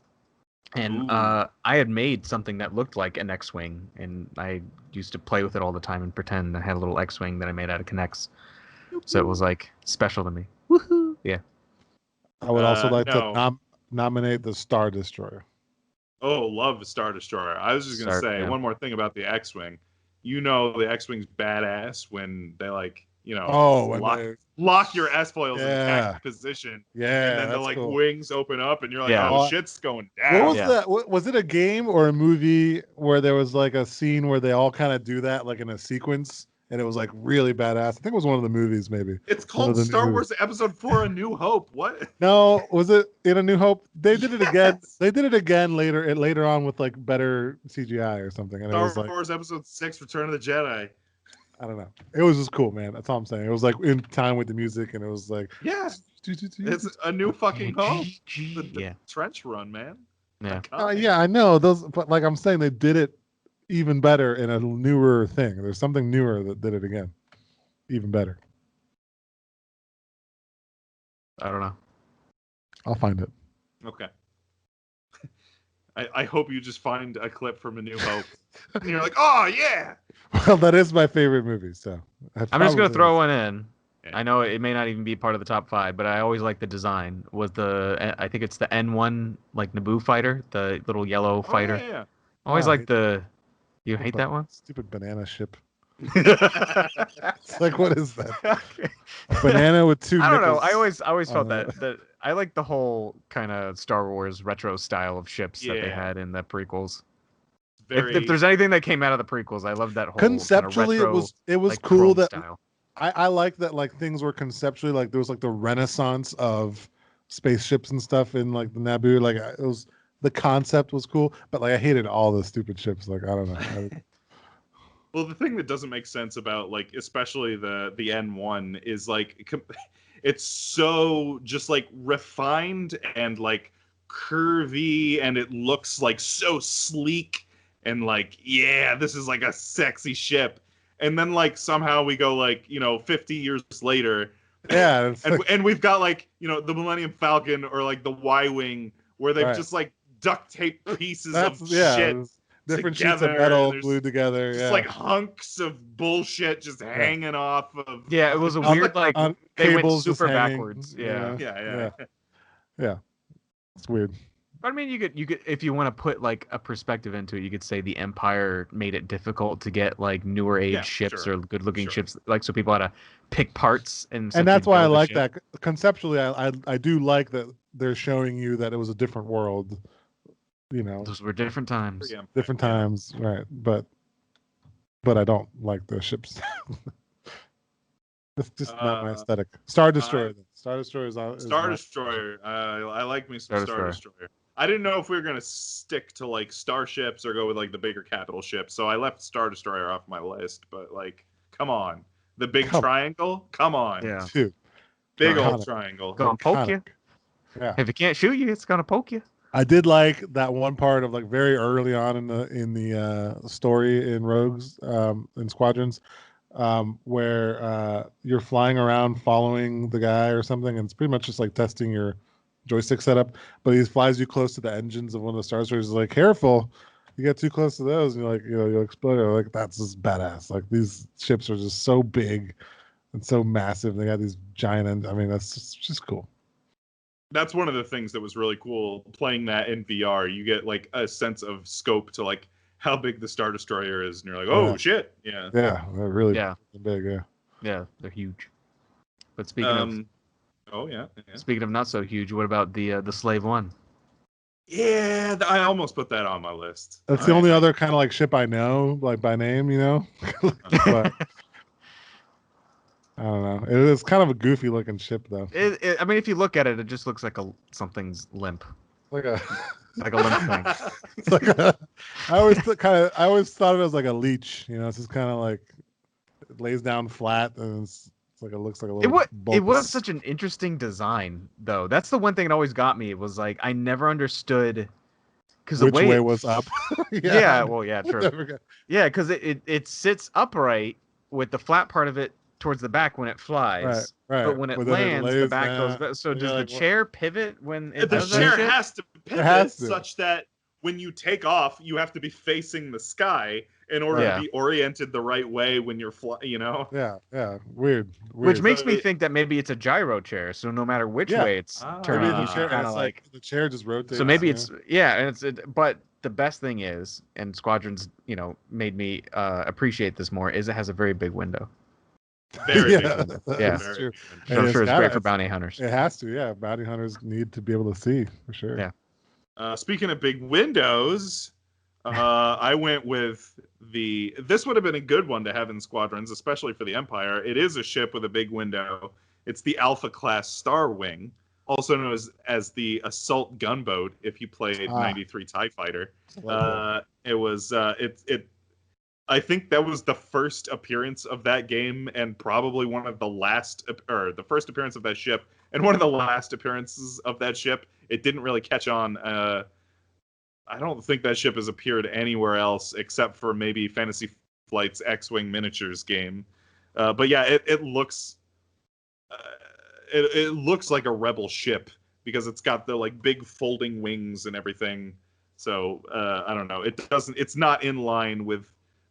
And I had made something that looked like an X-Wing, and I used to play with it all the time and pretend I had a little X-Wing that I made out of Kinects. So it was like special to me. Woohoo! Yeah. I would also like to nominate the Star Destroyer. Oh, love the Star Destroyer. I was just gonna say one more thing about the X-Wing. You know, the X-Wing's badass when they like, you know, lock your S-foils in attack position. Yeah, and then the like cool. Wings open up, and you're like, oh, shit's going down. What was that? Was it a game or a movie where there was like a scene where they all kind of do that, like in a sequence, and it was like really badass? I think it was one of the movies, maybe. It's called Star Wars Episode 4: A New Hope. What? No, was it in A New Hope? They did it again. They did it again later on with like better CGI or something. And Star Wars Episode 6: Return of the Jedi. I don't know. It was just cool, man. That's all I'm saying. It was like in time with the music, and it was like, it's a new fucking hope. The trench run, man. Yeah. Yeah, I know those, but like I'm saying, they did it even better in a newer thing. There's something newer that did it again, even better. I don't know. I'll find it. Okay. I hope you just find a clip from A New Hope, and you're like, oh yeah. Well, that is my favorite movie, so I'm just gonna throw one in. Yeah. I know it may not even be part of the top 5, but I always like the design. I think it's the N1 like Naboo fighter, the little yellow fighter. Yeah. Always like the. You hate that one? Stupid banana ship. It's like, what is that? Banana with 2 I don't nipples. know. I always felt that I like the whole kind of Star Wars retro style of ships that they had in the prequels. If there's anything that came out of the prequels, I love that whole conceptually kind of retro, it was like, cool that style. I like that like things were conceptually like there was like the renaissance of spaceships and stuff in like the Naboo. Like it was, the concept was cool, but like I hated all the stupid ships. Like I don't know. Well, the thing that doesn't make sense about like especially the N1 is like it's so just like refined and like curvy and it looks like so sleek and like, yeah, this is like a sexy ship. And then like somehow we go like, 50 years later, Yeah, and we've got like, the Millennium Falcon or like the Y-Wing where they've just like duct tape pieces of shit different together, sheets of metal glued together. Just like hunks of bullshit just hanging off of. Yeah, it was a weird like they went super backwards. Yeah. It's weird. But I mean, you could if you want to put like a perspective into it, you could say the Empire made it difficult to get like newer age ships or good looking ships, like so people had to pick parts and that's why I like that conceptually. I do like that they're showing you that it was a different world. Those were different times. Different times, right? But I don't like the ships. It's just not my aesthetic. Star Destroyer. Star Destroyer is Star Destroyer. I like me some Star Destroyer. I didn't know if we were gonna stick to like starships or go with like the bigger capital ships, so I left Star Destroyer off my list. But like, come on, the big triangle. Come on, yeah, big old triangle. Gonna poke you. Yeah. If it can't shoot you, it's gonna poke you. I did like that one part of like very early on in the story in Rogues in Squadrons, where you're flying around following the guy or something, and it's pretty much just like testing your joystick setup. But he flies you close to the engines of one of the Star Destroyers. He's like, "Careful, you get too close to those, and you're like, you'll explode." You're like, that's just badass. Like these ships are just so big and so massive. They got these giant I mean, that's just cool. That's one of the things that was really cool playing that in VR. You get like a sense of scope to like how big the Star Destroyer is, and you're like, oh shit, yeah, they're really big, yeah, they're huge. But speaking of, speaking of not so huge, what about the Slave One? Yeah, I almost put that on my list. That's the only other kind of like ship I know, like by name, but I don't know. It is kind of a goofy looking ship, though. I mean, if you look at it, it just looks like something's limp. Like a limp thing. It's like I always thought of it as like a leech. It's just kind of like it lays down flat and it's like it looks like a little. It was such an interesting design, though. That's the one thing that always got me. It was like I never understood because which way was up. True. Yeah, because it sits upright with the flat part of it towards the back when it flies, right. But when it lands, the back goes back. So does the chair pivot when it does that? The chair has to pivot such that when you take off, you have to be facing the sky in order to be oriented the right way when you're flying. Yeah. Weird. Which makes me think that maybe it's a gyro chair. So no matter which way it's turning, maybe the chair kind of like the chair just rotates. So maybe but the best thing is, and Squadrons, made me appreciate this more, is it has a very big window. Very big. Yeah, that's true. So I'm sure it's great for bounty hunters. It has to, yeah. Bounty hunters need to be able to see for sure. Yeah. Speaking of big windows, I went with this would have been a good one to have in Squadrons, especially for the Empire. It is a ship with a big window. It's the Alpha class Star Wing, also known as the assault gunboat. If you played 93 TIE Fighter, it was I think that was the first appearance of that game, and probably one of the last, or the first appearance of that ship, and one of the last appearances of that ship. It didn't really catch on. I don't think that ship has appeared anywhere else except for maybe Fantasy Flight's X-Wing Miniatures game. But yeah, it looks it looks like a Rebel ship because it's got the like big folding wings and everything. So I don't know. It's not in line with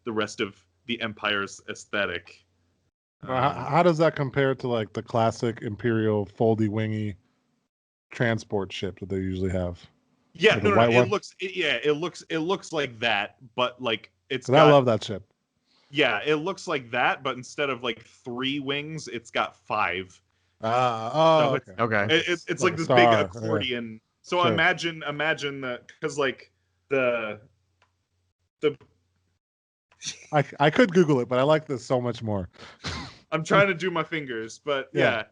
the rest of the Empire's aesthetic. How does that compare to like the classic Imperial foldy wingy transport ship that they usually have? Yeah, like it looks like that, but like it's. I love that ship. Yeah, it looks like that, but instead of like 3 wings, it's got 5. So okay. It's like this big accordion. Yeah. So sure. imagine that, because like the. I could Google it, but I like this so much more. I'm trying to do my fingers, but yeah.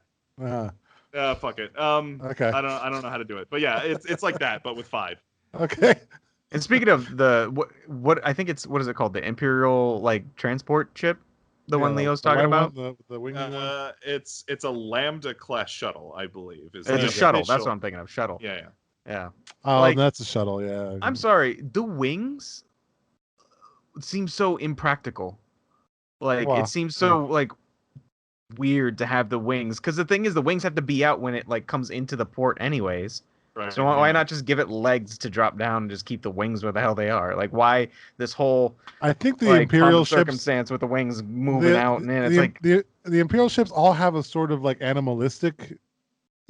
Fuck it. Okay. I don't know how to do it, but yeah, it's like that, but with 5. Okay. And speaking of the what I think what is it called? The Imperial like transport ship, one Leo's talking about. The wing it's a Lambda class shuttle, I believe. It's a shuttle. That's what I'm thinking of. Shuttle. Yeah. Yeah. Oh, Like, that's a shuttle. Yeah. I'm sorry, the wings seem so impractical. Like, it Well, seems yeah. so like weird to have the wings, because the thing is, the wings have to be out when it like comes into the port, anyways. Right. So why not just give it legs to drop down and just keep the wings where the hell they are? Like, why this whole I think the like pomp Imperial and ships, circumstance with the wings moving out and in? It's the like, the Imperial ships all have a sort of like animalistic,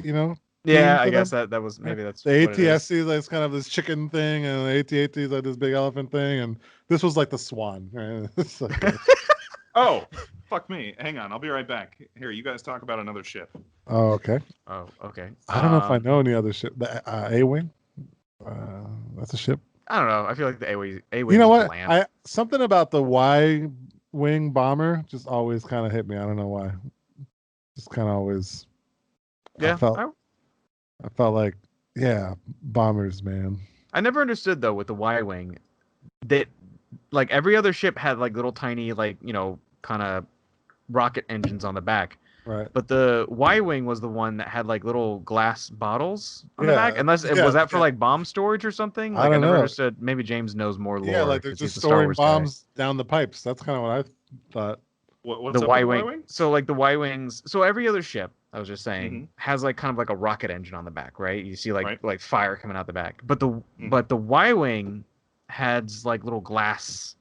you know, theme yeah, I to guess them. that was Right? maybe that's The what it is. ATSC is kind of this chicken thing, and the AT-AT is like this big elephant thing, and this was like the swan. Right? It's like Oh, fuck me. Hang on, I'll be right back. Here, you guys talk about another ship. oh, okay. Oh, okay. I don't know if I know any other ship. The A-wing, that's a ship. I don't know. I feel like the A You know wing's what? bland. Something about the Y-wing bomber just always kind of hit me. I don't know why. Just kind of always. I Yeah, felt like, yeah, bombers, man. I never understood though with the Y wing that like every other ship had like little tiny like kind of rocket engines on the back. Right. But the Y wing was the one that had like little glass bottles on the back. Yeah. Unless was Yeah. that for Yeah. like bomb storage or something? I Like I don't never know. understood. Maybe James knows more Yeah, lore like they're because he's just the Star storing Wars guy. bombs down the pipes. That's kind of what I thought. What's The up with Y the wing. Y-wing? So like the Y wings. So every other ship, I was just saying, Mhm. has like kind of like a rocket engine on the back, right? You see Right. like fire coming out the back. But the Mhm. Y wing has like little glass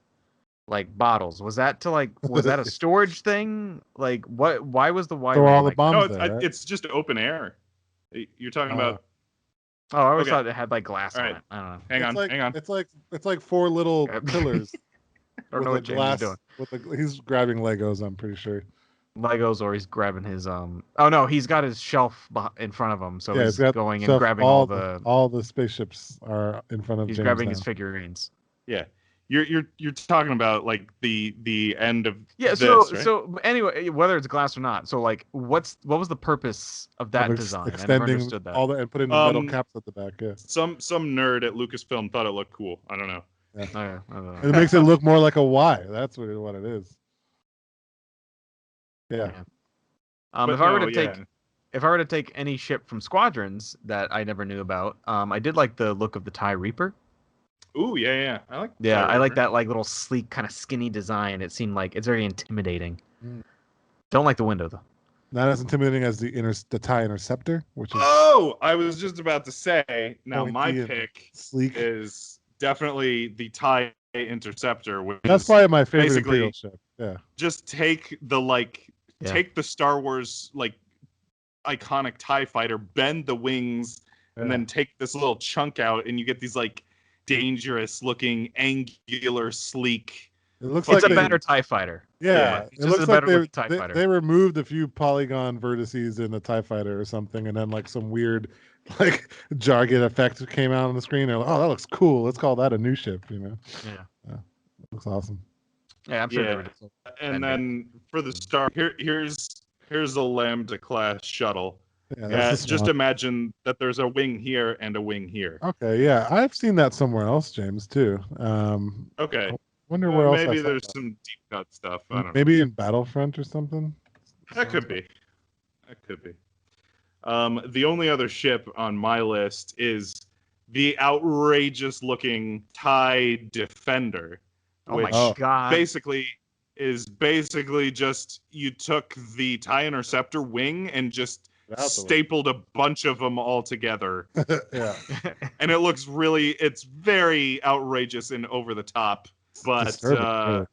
like bottles. Was that a storage thing? Like what? Why was the Y Throw wing all the like that? No, bombs it's there, right? it's just open air. You're talking Uh, about. Oh, I always Okay. thought it had like glass All on right. it. I don't know. Hang on. Hang on. it's like four little I pillars don't know with a what James is doing. glass with a. He's grabbing Legos. I'm pretty sure. Legos, or he's grabbing his Oh no, he's got his shelf in front of him, so Yeah, it's he's got going and stuff. grabbing all the. All the spaceships are in front of He's James grabbing his now. figurines. Yeah. You're talking about like the end of Yeah. this, right? So anyway, whether it's glass or not, so like, what was the purpose of Of that design? I never extending understood that. all the and putting the metal caps at the back. Yeah, Some nerd at Lucasfilm thought it looked cool. I don't know. yeah. Oh, yeah, I don't know. And it makes it look more like a Y. That's what it is. Yeah. Yeah. But If I were no, to yeah. take any ship from Squadrons that I never knew about, I did like the look of the TIE Reaper. Ooh, yeah. I like. Yeah, TIE I like Reaper. that like little sleek kind of skinny design. It seemed like it's very intimidating. Mm. Don't like the window though. Not as intimidating as the TIE Interceptor, which is Oh, I was just about to say. Now my pointy and pick sleek. is definitely the TIE Interceptor, which That's is probably my favorite basically Imperial ship. Yeah. just take the Star Wars like iconic TIE fighter, bend the wings, and then take this little chunk out, and you get these like dangerous looking, angular, sleek. It looks It's like a better TIE fighter. Yeah, It's it just looks a like better looking TIE fighter. they removed a few polygon vertices in the TIE fighter or something, and then like some weird like jargon effect came out on the screen. They're like, "Oh, that looks cool. Let's call that a new ship." You know? Yeah. It looks awesome. Yeah, I'm sure they were Yeah, just and then for the Star, here's a Lambda class shuttle. Yeah, that's the Just Swan. imagine that there's a wing here and a wing here. Okay, yeah, I've seen that somewhere else, James, too. Okay. Wonder where else I Maybe saw there's that. some deep cut stuff. I don't know. Maybe in Battlefront or something. That could be. That could be. The only other ship on my list is the outrageous looking TIE Defender, Oh my which god. basically just you took the TIE Interceptor wing and just stapled a bunch of them all together. Yeah. And it's very outrageous and over the top. But Disturbing,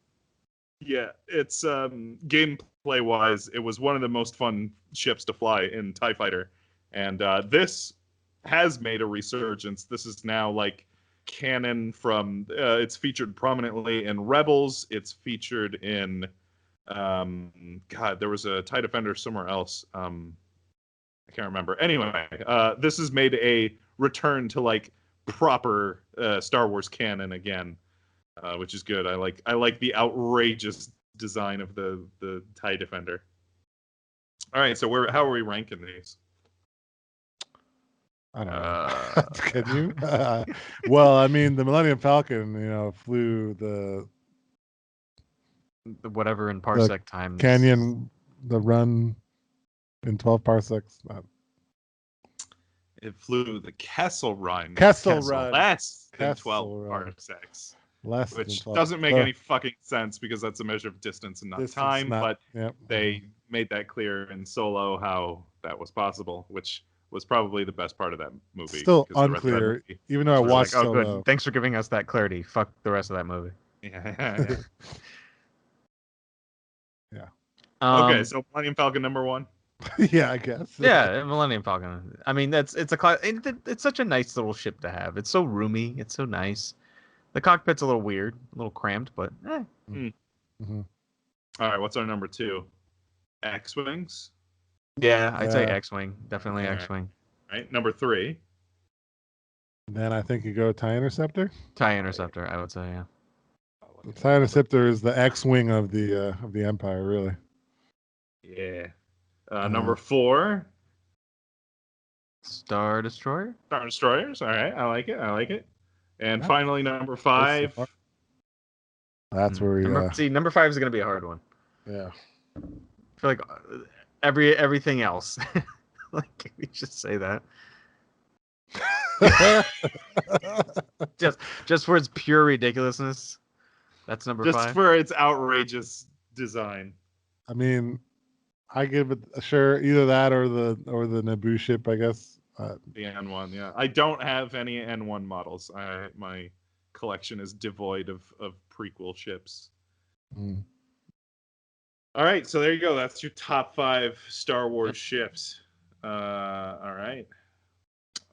yeah, it's gameplay wise, it was one of the most fun ships to fly in TIE Fighter. And this has made a resurgence. This is now like canon from it's featured prominently in Rebels. It's featured in there was a TIE Defender somewhere else. I can't remember. Anyway, this has made a return to like proper Star Wars canon again, which is good. I like the outrageous design of the TIE Defender. All right, so how are we ranking these? I don't know. Can you? Well, I mean, the Millennium Falcon, flew the whatever in parsec times canyon, the run in 12 parsecs. It flew the Kessel Run. Kessel Kessel. Run. Less than Kessel 12 Run. parsecs. Less than Which 12. doesn't make So, any fucking sense because that's a measure of distance and not distance, time. But yep. they made that clear in Solo how that was possible, which was probably the best part of that movie. Still 'cause the rest of that unclear, movie even though I was We're watched like, oh, Solo. good. Thanks for giving us that clarity. Fuck the rest of that movie. Yeah. Yeah. Okay, so Millennium Falcon #1. Yeah, I guess. Yeah, Millennium Falcon. I mean, it's such a nice little ship to have. It's so roomy. It's so nice. The cockpit's a little weird, a little cramped, but Mm-hmm. All right, what's our #2? X-Wings. yeah, I'd say Yeah. X-wing. Definitely All right. X-wing. Right, #3. Then I think you go TIE Interceptor. TIE Interceptor, I would say, yeah. The TIE Interceptor is the X-wing of the Empire, really. Yeah. #4. Star Destroyer? Star Destroyers. All right, I like it. I like it. And Yeah. finally, #5. That's where we Number 5 is going to be a hard one. yeah. I feel like everything else. Like, can we just say that? just for its pure ridiculousness. That's number 5. Just for its outrageous design. I mean, I give it sure either that or the Naboo ship, I guess. The N1, yeah. I don't have any N1 models. My collection is devoid of prequel ships. Mm. All right, so there you go. That's your top 5 Star Wars ships. All right.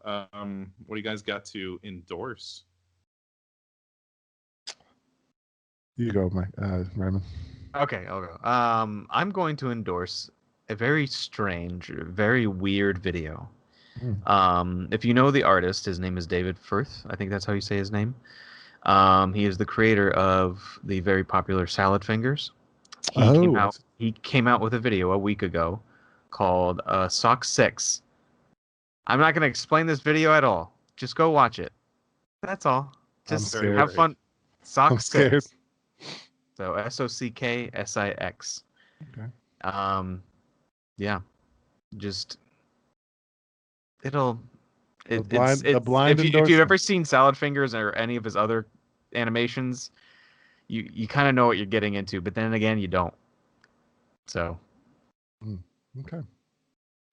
What do you guys got to endorse? You go, Mike, Raymond. Okay, I'll go. I'm going to endorse a very strange, very weird video. If you know the artist, his name is David Firth. I think that's how you say his name. He is the creator of the very popular Salad Fingers. He came out with a video a week ago called Sock 6. I'm not going to explain this video at all. Just go watch it. That's all. Just have fun. Sock 6. So SOCKSIX. Okay. Yeah. Just if you've ever seen Salad Fingers or any of his other animations, you kind of know what you're getting into, but then again, you don't. So. Okay.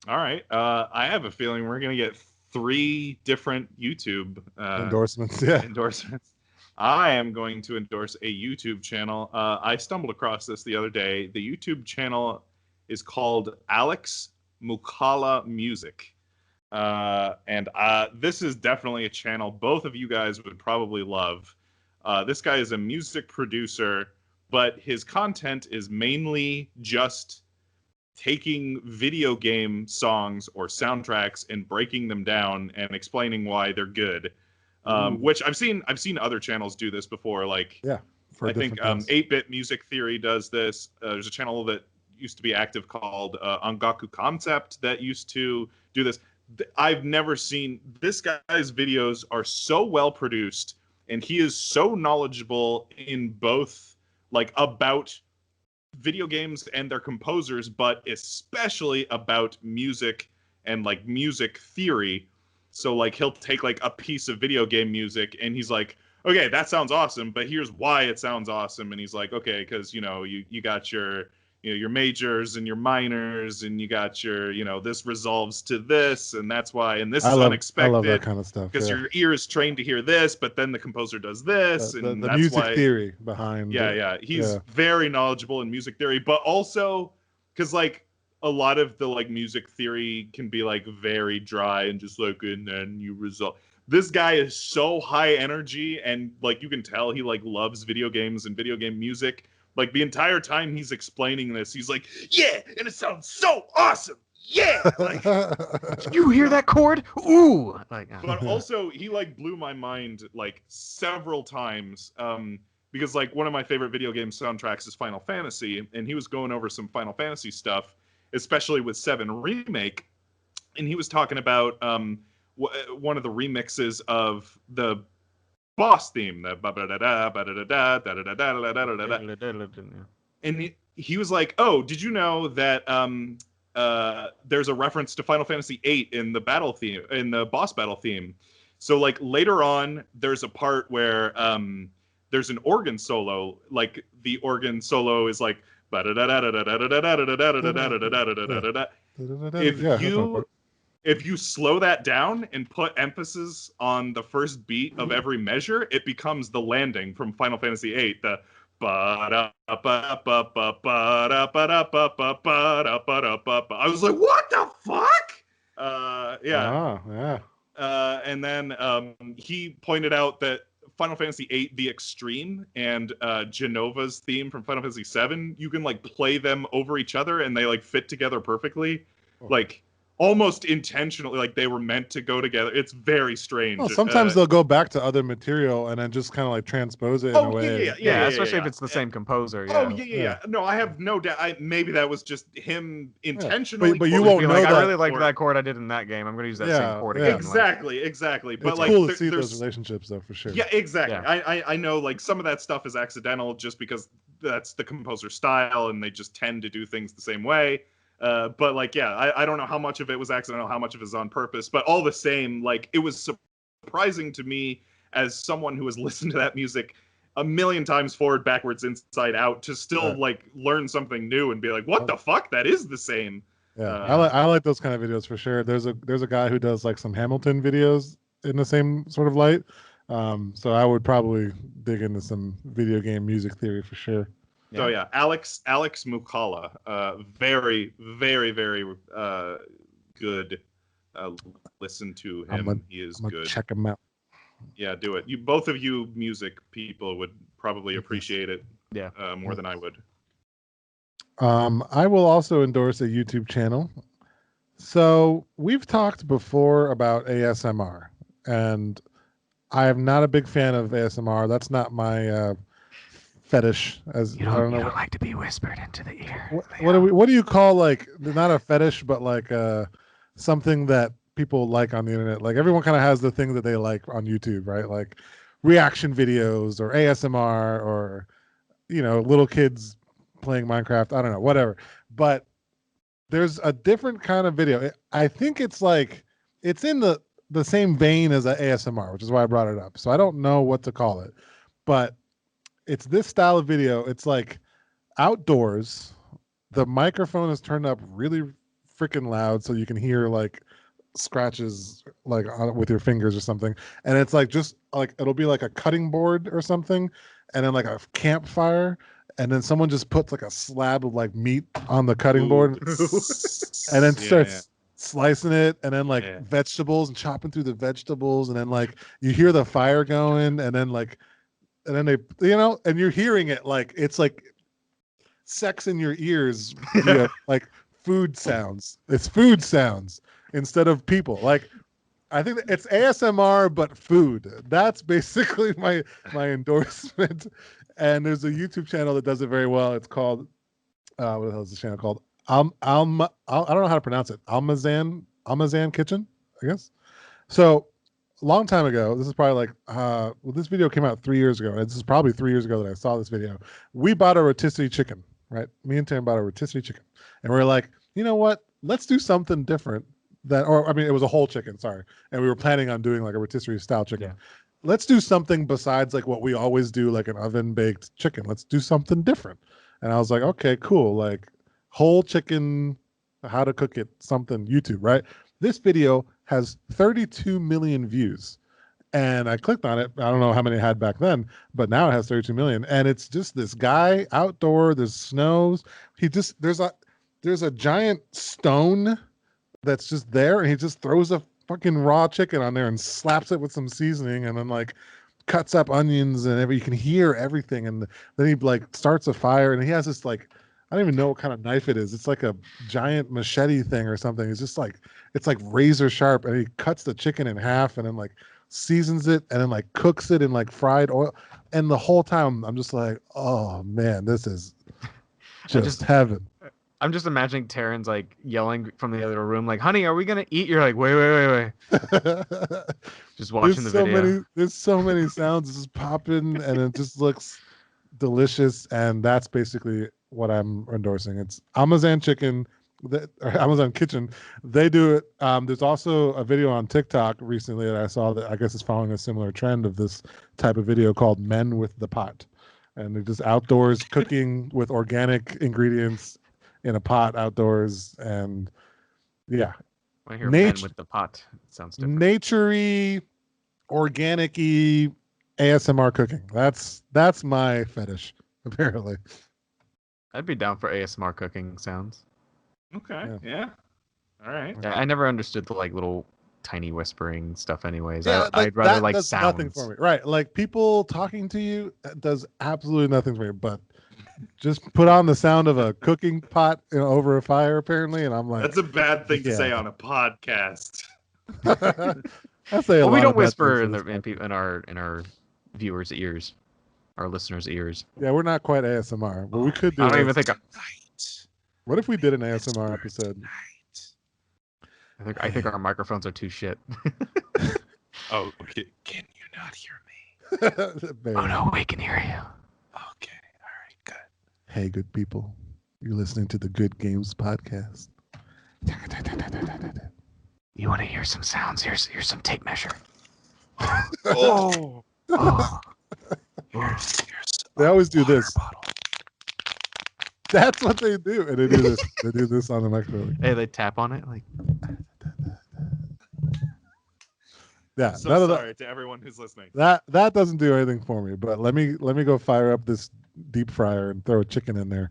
All right. I have a feeling we're gonna get 3 different YouTube endorsements. Yeah. Endorsements. I am going to endorse a YouTube channel. I stumbled across this the other day. The YouTube channel is called Alex Mukala Music. And this is definitely a channel both of you guys would probably love. This guy is a music producer, but his content is mainly just taking video game songs or soundtracks and breaking them down and explaining why they're good. Which I've seen other channels do this before. Like, yeah, I think 8-Bit Music Theory does this. There's a channel that used to be active called Ongaku Concept that used to do this. I've never seen this guy's videos are so well produced, and he is so knowledgeable in both, like, about video games and their composers, but especially about music and like music theory. So like he'll take like a piece of video game music and he's like, okay, that sounds awesome, but here's why it sounds awesome. And he's like, okay, because you got your your majors and your minors, and you got your this resolves to this, and that's why, and this is unexpected. I love that kind of stuff because your ear is trained to hear this, but then the composer does this, and the that's music why, theory behind. He's very knowledgeable in music theory, but also because like a lot of the like music theory can be like very dry and just like, and then you resolve. This guy is so high energy, and like you can tell he like loves video games and video game music. Like the entire time he's explaining this, he's like, yeah, and it sounds so awesome. Yeah. Like, did you hear that chord? Ooh. Like, but also he like blew my mind like several times. Because like one of my favorite video game soundtracks is Final Fantasy, and he was going over some Final Fantasy stuff, especially with 7 Remake. And he was talking about one of the remixes of the boss theme, and he was like, oh, did you know that there's a reference to Final Fantasy VIII in the battle theme, in the boss battle theme. So like later on, there's a part where there's an organ solo. Like the organ solo is like if you slow that down and put emphasis on the first beat of every measure, it becomes the landing from Final Fantasy VIII. The I was like, what the fuck? Yeah. Yeah. And then he pointed out that Final Fantasy VIII, The Extreme, and Genova's theme from Final Fantasy VII, you can like play them over each other and they like fit together perfectly. Like almost intentionally, like they were meant to go together. It's very strange. Well, sometimes they'll go back to other material and then just kind of like transpose it in a way. Yeah, especially if it's the same composer. Yeah. No, I have no doubt. Maybe that was just him intentionally. But you won't know that. I really like that chord I did in that game. I'm going to use that same chord again. Exactly. But it's like, cool to see those relationships, though, for sure. Yeah, exactly. Yeah. I know, like some of that stuff is accidental, just because that's the composer's style, and they just tend to do things the same way. But like, yeah, I don't know how much of it was accidental, how much of it is on purpose, but all the same, like it was surprising to me as someone who has listened to that music a million times forward, backwards, inside out, to still like learn something new and be like, what the fuck? That is the same. Yeah, I like those kind of videos for sure. There's a guy who does like some Hamilton videos in the same sort of light. So I would probably dig into some video game music theory for sure. Yeah. So yeah, Alex Mukala, very, very, very good. Listen to him; he is good. Check him out. Yeah, do it. Both of you music people would probably appreciate it. Yeah, more than I would. I will also endorse a YouTube channel. So we've talked before about ASMR, and I am not a big fan of ASMR. That's not my fetish. As you don't like to be whispered into the ear. What do you call, like, not a fetish, but like something that people like on the internet? Like everyone kind of has the thing that they like on YouTube, right? Like reaction videos or ASMR or little kids playing Minecraft. I don't know, whatever. But there's a different kind of video. I think it's like it's in the same vein as a ASMR, which is why I brought it up. So I don't know what to call it, but it's this style of video. It's like outdoors. The microphone is turned up really freaking loud so you can hear like scratches like with your fingers or something. And it's like just like it'll be like a cutting board or something, and then like a campfire, and then someone just puts like a slab of like meat on the cutting board and then starts slicing it, and then like vegetables and chopping through the vegetables, and then like you hear the fire going, and then they, and you're hearing it like it's like sex in your ears, like food sounds. It's food sounds instead of people. Like I think it's ASMR but food. That's basically my endorsement. And there's a YouTube channel that does it very well. It's called what the hell is the channel called? I don't know how to pronounce it. Almazan Kitchen, I guess. So a long time ago, this is probably like this video came out 3 years ago, and this is probably 3 years ago that I saw this video. We bought a rotisserie chicken, right? Me and Tim bought a rotisserie chicken, and we are like, you know what? Let's do something different. It was a whole chicken, sorry, and we were planning on doing like a rotisserie style chicken. Yeah. Let's do something besides like what we always do, like an oven baked chicken. Let's do something different. And I was like, okay, cool, like whole chicken, how to cook it, something, YouTube, right? This video has 32 million views, and I clicked on it. I don't know how many it had back then, but now it has 32 million. And it's just this guy outdoor. There's snows. There's a giant stone that's just there, and he just throws a fucking raw chicken on there and slaps it with some seasoning, and then like cuts up onions and you can hear everything. And then he like starts a fire, and he has this like, I don't even know what kind of knife it is. It's like a giant machete thing or something. It's just like, it's like razor sharp, and he cuts the chicken in half and then like seasons it and then like cooks it in like fried oil. And the whole time I'm just like, oh man, this is just heaven. I'm just imagining Terrence like yelling from the other room, like, honey, are we going to eat? You're like, wait. Just watching the video. There's so many sounds just popping, and it just looks delicious. And that's basically what I'm endorsing. It's Amazon chicken or Amazon Kitchen, they do it. There's also a video on TikTok recently that I saw that I guess is following a similar trend of this type of video called Men with the Pot. And they're just outdoors cooking with organic ingredients in a pot outdoors. And yeah, When I hear men with the pot, it sounds different. naturey, organic-y ASMR cooking. That's my fetish, apparently. I'd be down for ASMR cooking sounds. Okay. Yeah. All right. Yeah, I never understood the like little tiny whispering stuff. Anyways, Yeah, I'd rather like does sounds. nothing for me. Right, like people talking to you does absolutely nothing for me. But just put on the sound of a cooking pot over a fire, apparently, and I'm like, That's a bad thing to say on a podcast. I say a lot we don't of bad whisper things in our viewers' ears, our listeners' ears. Yeah, we're not quite ASMR, but we could do. I don't even think. What if we did an ASMR episode? I think our microphones are too shit. Oh, okay. Can you not hear me? Oh no, we can hear you. Okay. All right. Good. Hey, good people. You're listening to the Good Games Podcast. You want to hear some sounds? Here's some tape measure. Oh. Oh. Here's They always do this. bottle. That's what they do, and they do this. They do this on the microphone. Hey, they tap on it like. Yeah, So none of sorry to everyone who's listening. that doesn't do anything for me. But let me go fire up this deep fryer and throw a chicken in there,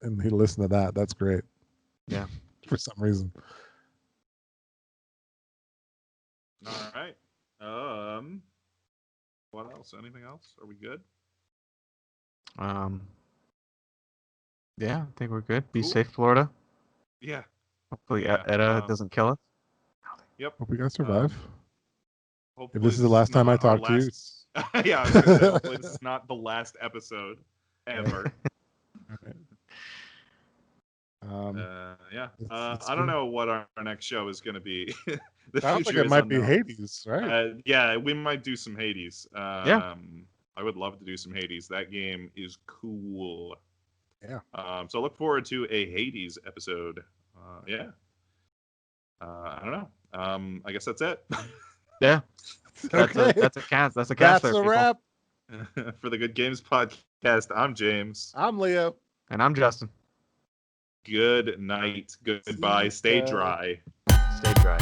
and he'll listen to that. That's great. Yeah. For some reason. All right. What else? Anything else? Are we good? Yeah, I think we're good. Be Cool. safe, Florida. Yeah. Hopefully, Yeah, Etta doesn't kill us. Yep. Hope we guys survive. Hopefully If this is the last time I not our talk to you. last- yeah, I was gonna say, hopefully this is not the last episode ever. Yeah. It's I don't know what our next show is going to be. The I think future it is might be unknown. Hades, right? Yeah, we might do some Hades. Yeah. I would love to do some Hades. That game is cool. Yeah. So look forward to a Hades episode. Yeah. I don't know. I guess that's it. Yeah, that's a cast. That's a cast. That's there, a people. wrap. For the Good Games Podcast, I'm James. I'm Leo. And I'm Justin. Good night. Goodbye. Stay dry. Stay dry.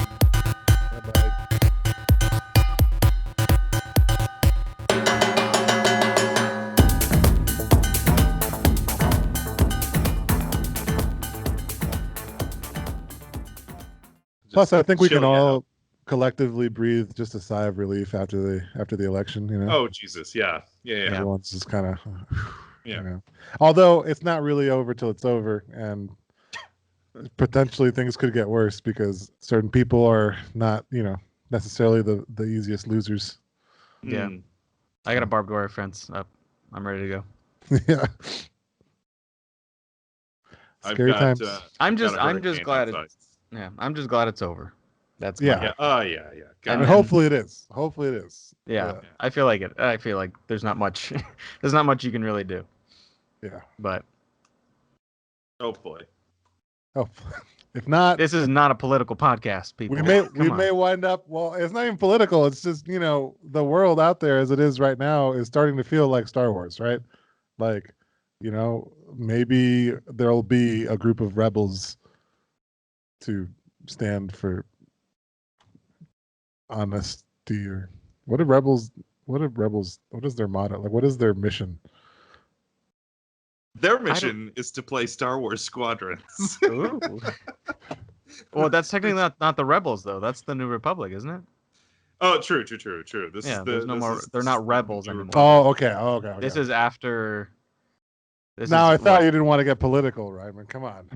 Bye-bye. Plus, I think we can chilling all out. collectively breathe just a sigh of relief after the election. You know, Oh Jesus, yeah. everyone's just kind of, Yeah. You know. Although it's not really over till it's over, and potentially things could get worse because certain people are not, necessarily the easiest losers. Yeah. Mm. I got a barbed wire fence up. I'm ready to go. Yeah. I've Scary got, times. I'm got a just hurricane glad outside. I'm just glad it's over. That's my- Yeah. Yeah. Oh yeah. I God. mean, hopefully it is. Hopefully it is. yeah. But, I feel like it. I feel like there's not much. There's not much you can really do. yeah. But Hopefully. Oh, if not, this is not a political podcast, people. we may Come on. may wind up. Well, it's not even political. It's just the world out there as it is right now is starting to feel like Star Wars, right? Like, maybe there'll be a group of rebels to stand for honesty, or what are rebels? What is their motto? Like, what is their mission? Their mission is to play Star Wars Squadrons. Ooh. Well, that's technically not the rebels though. That's the New Republic, isn't it? Oh, true. This Yeah, is there's no more. They're not rebels anymore. Oh, okay. Oh, okay. This is after. Now I thought you didn't want to get political, right? I mean, come on.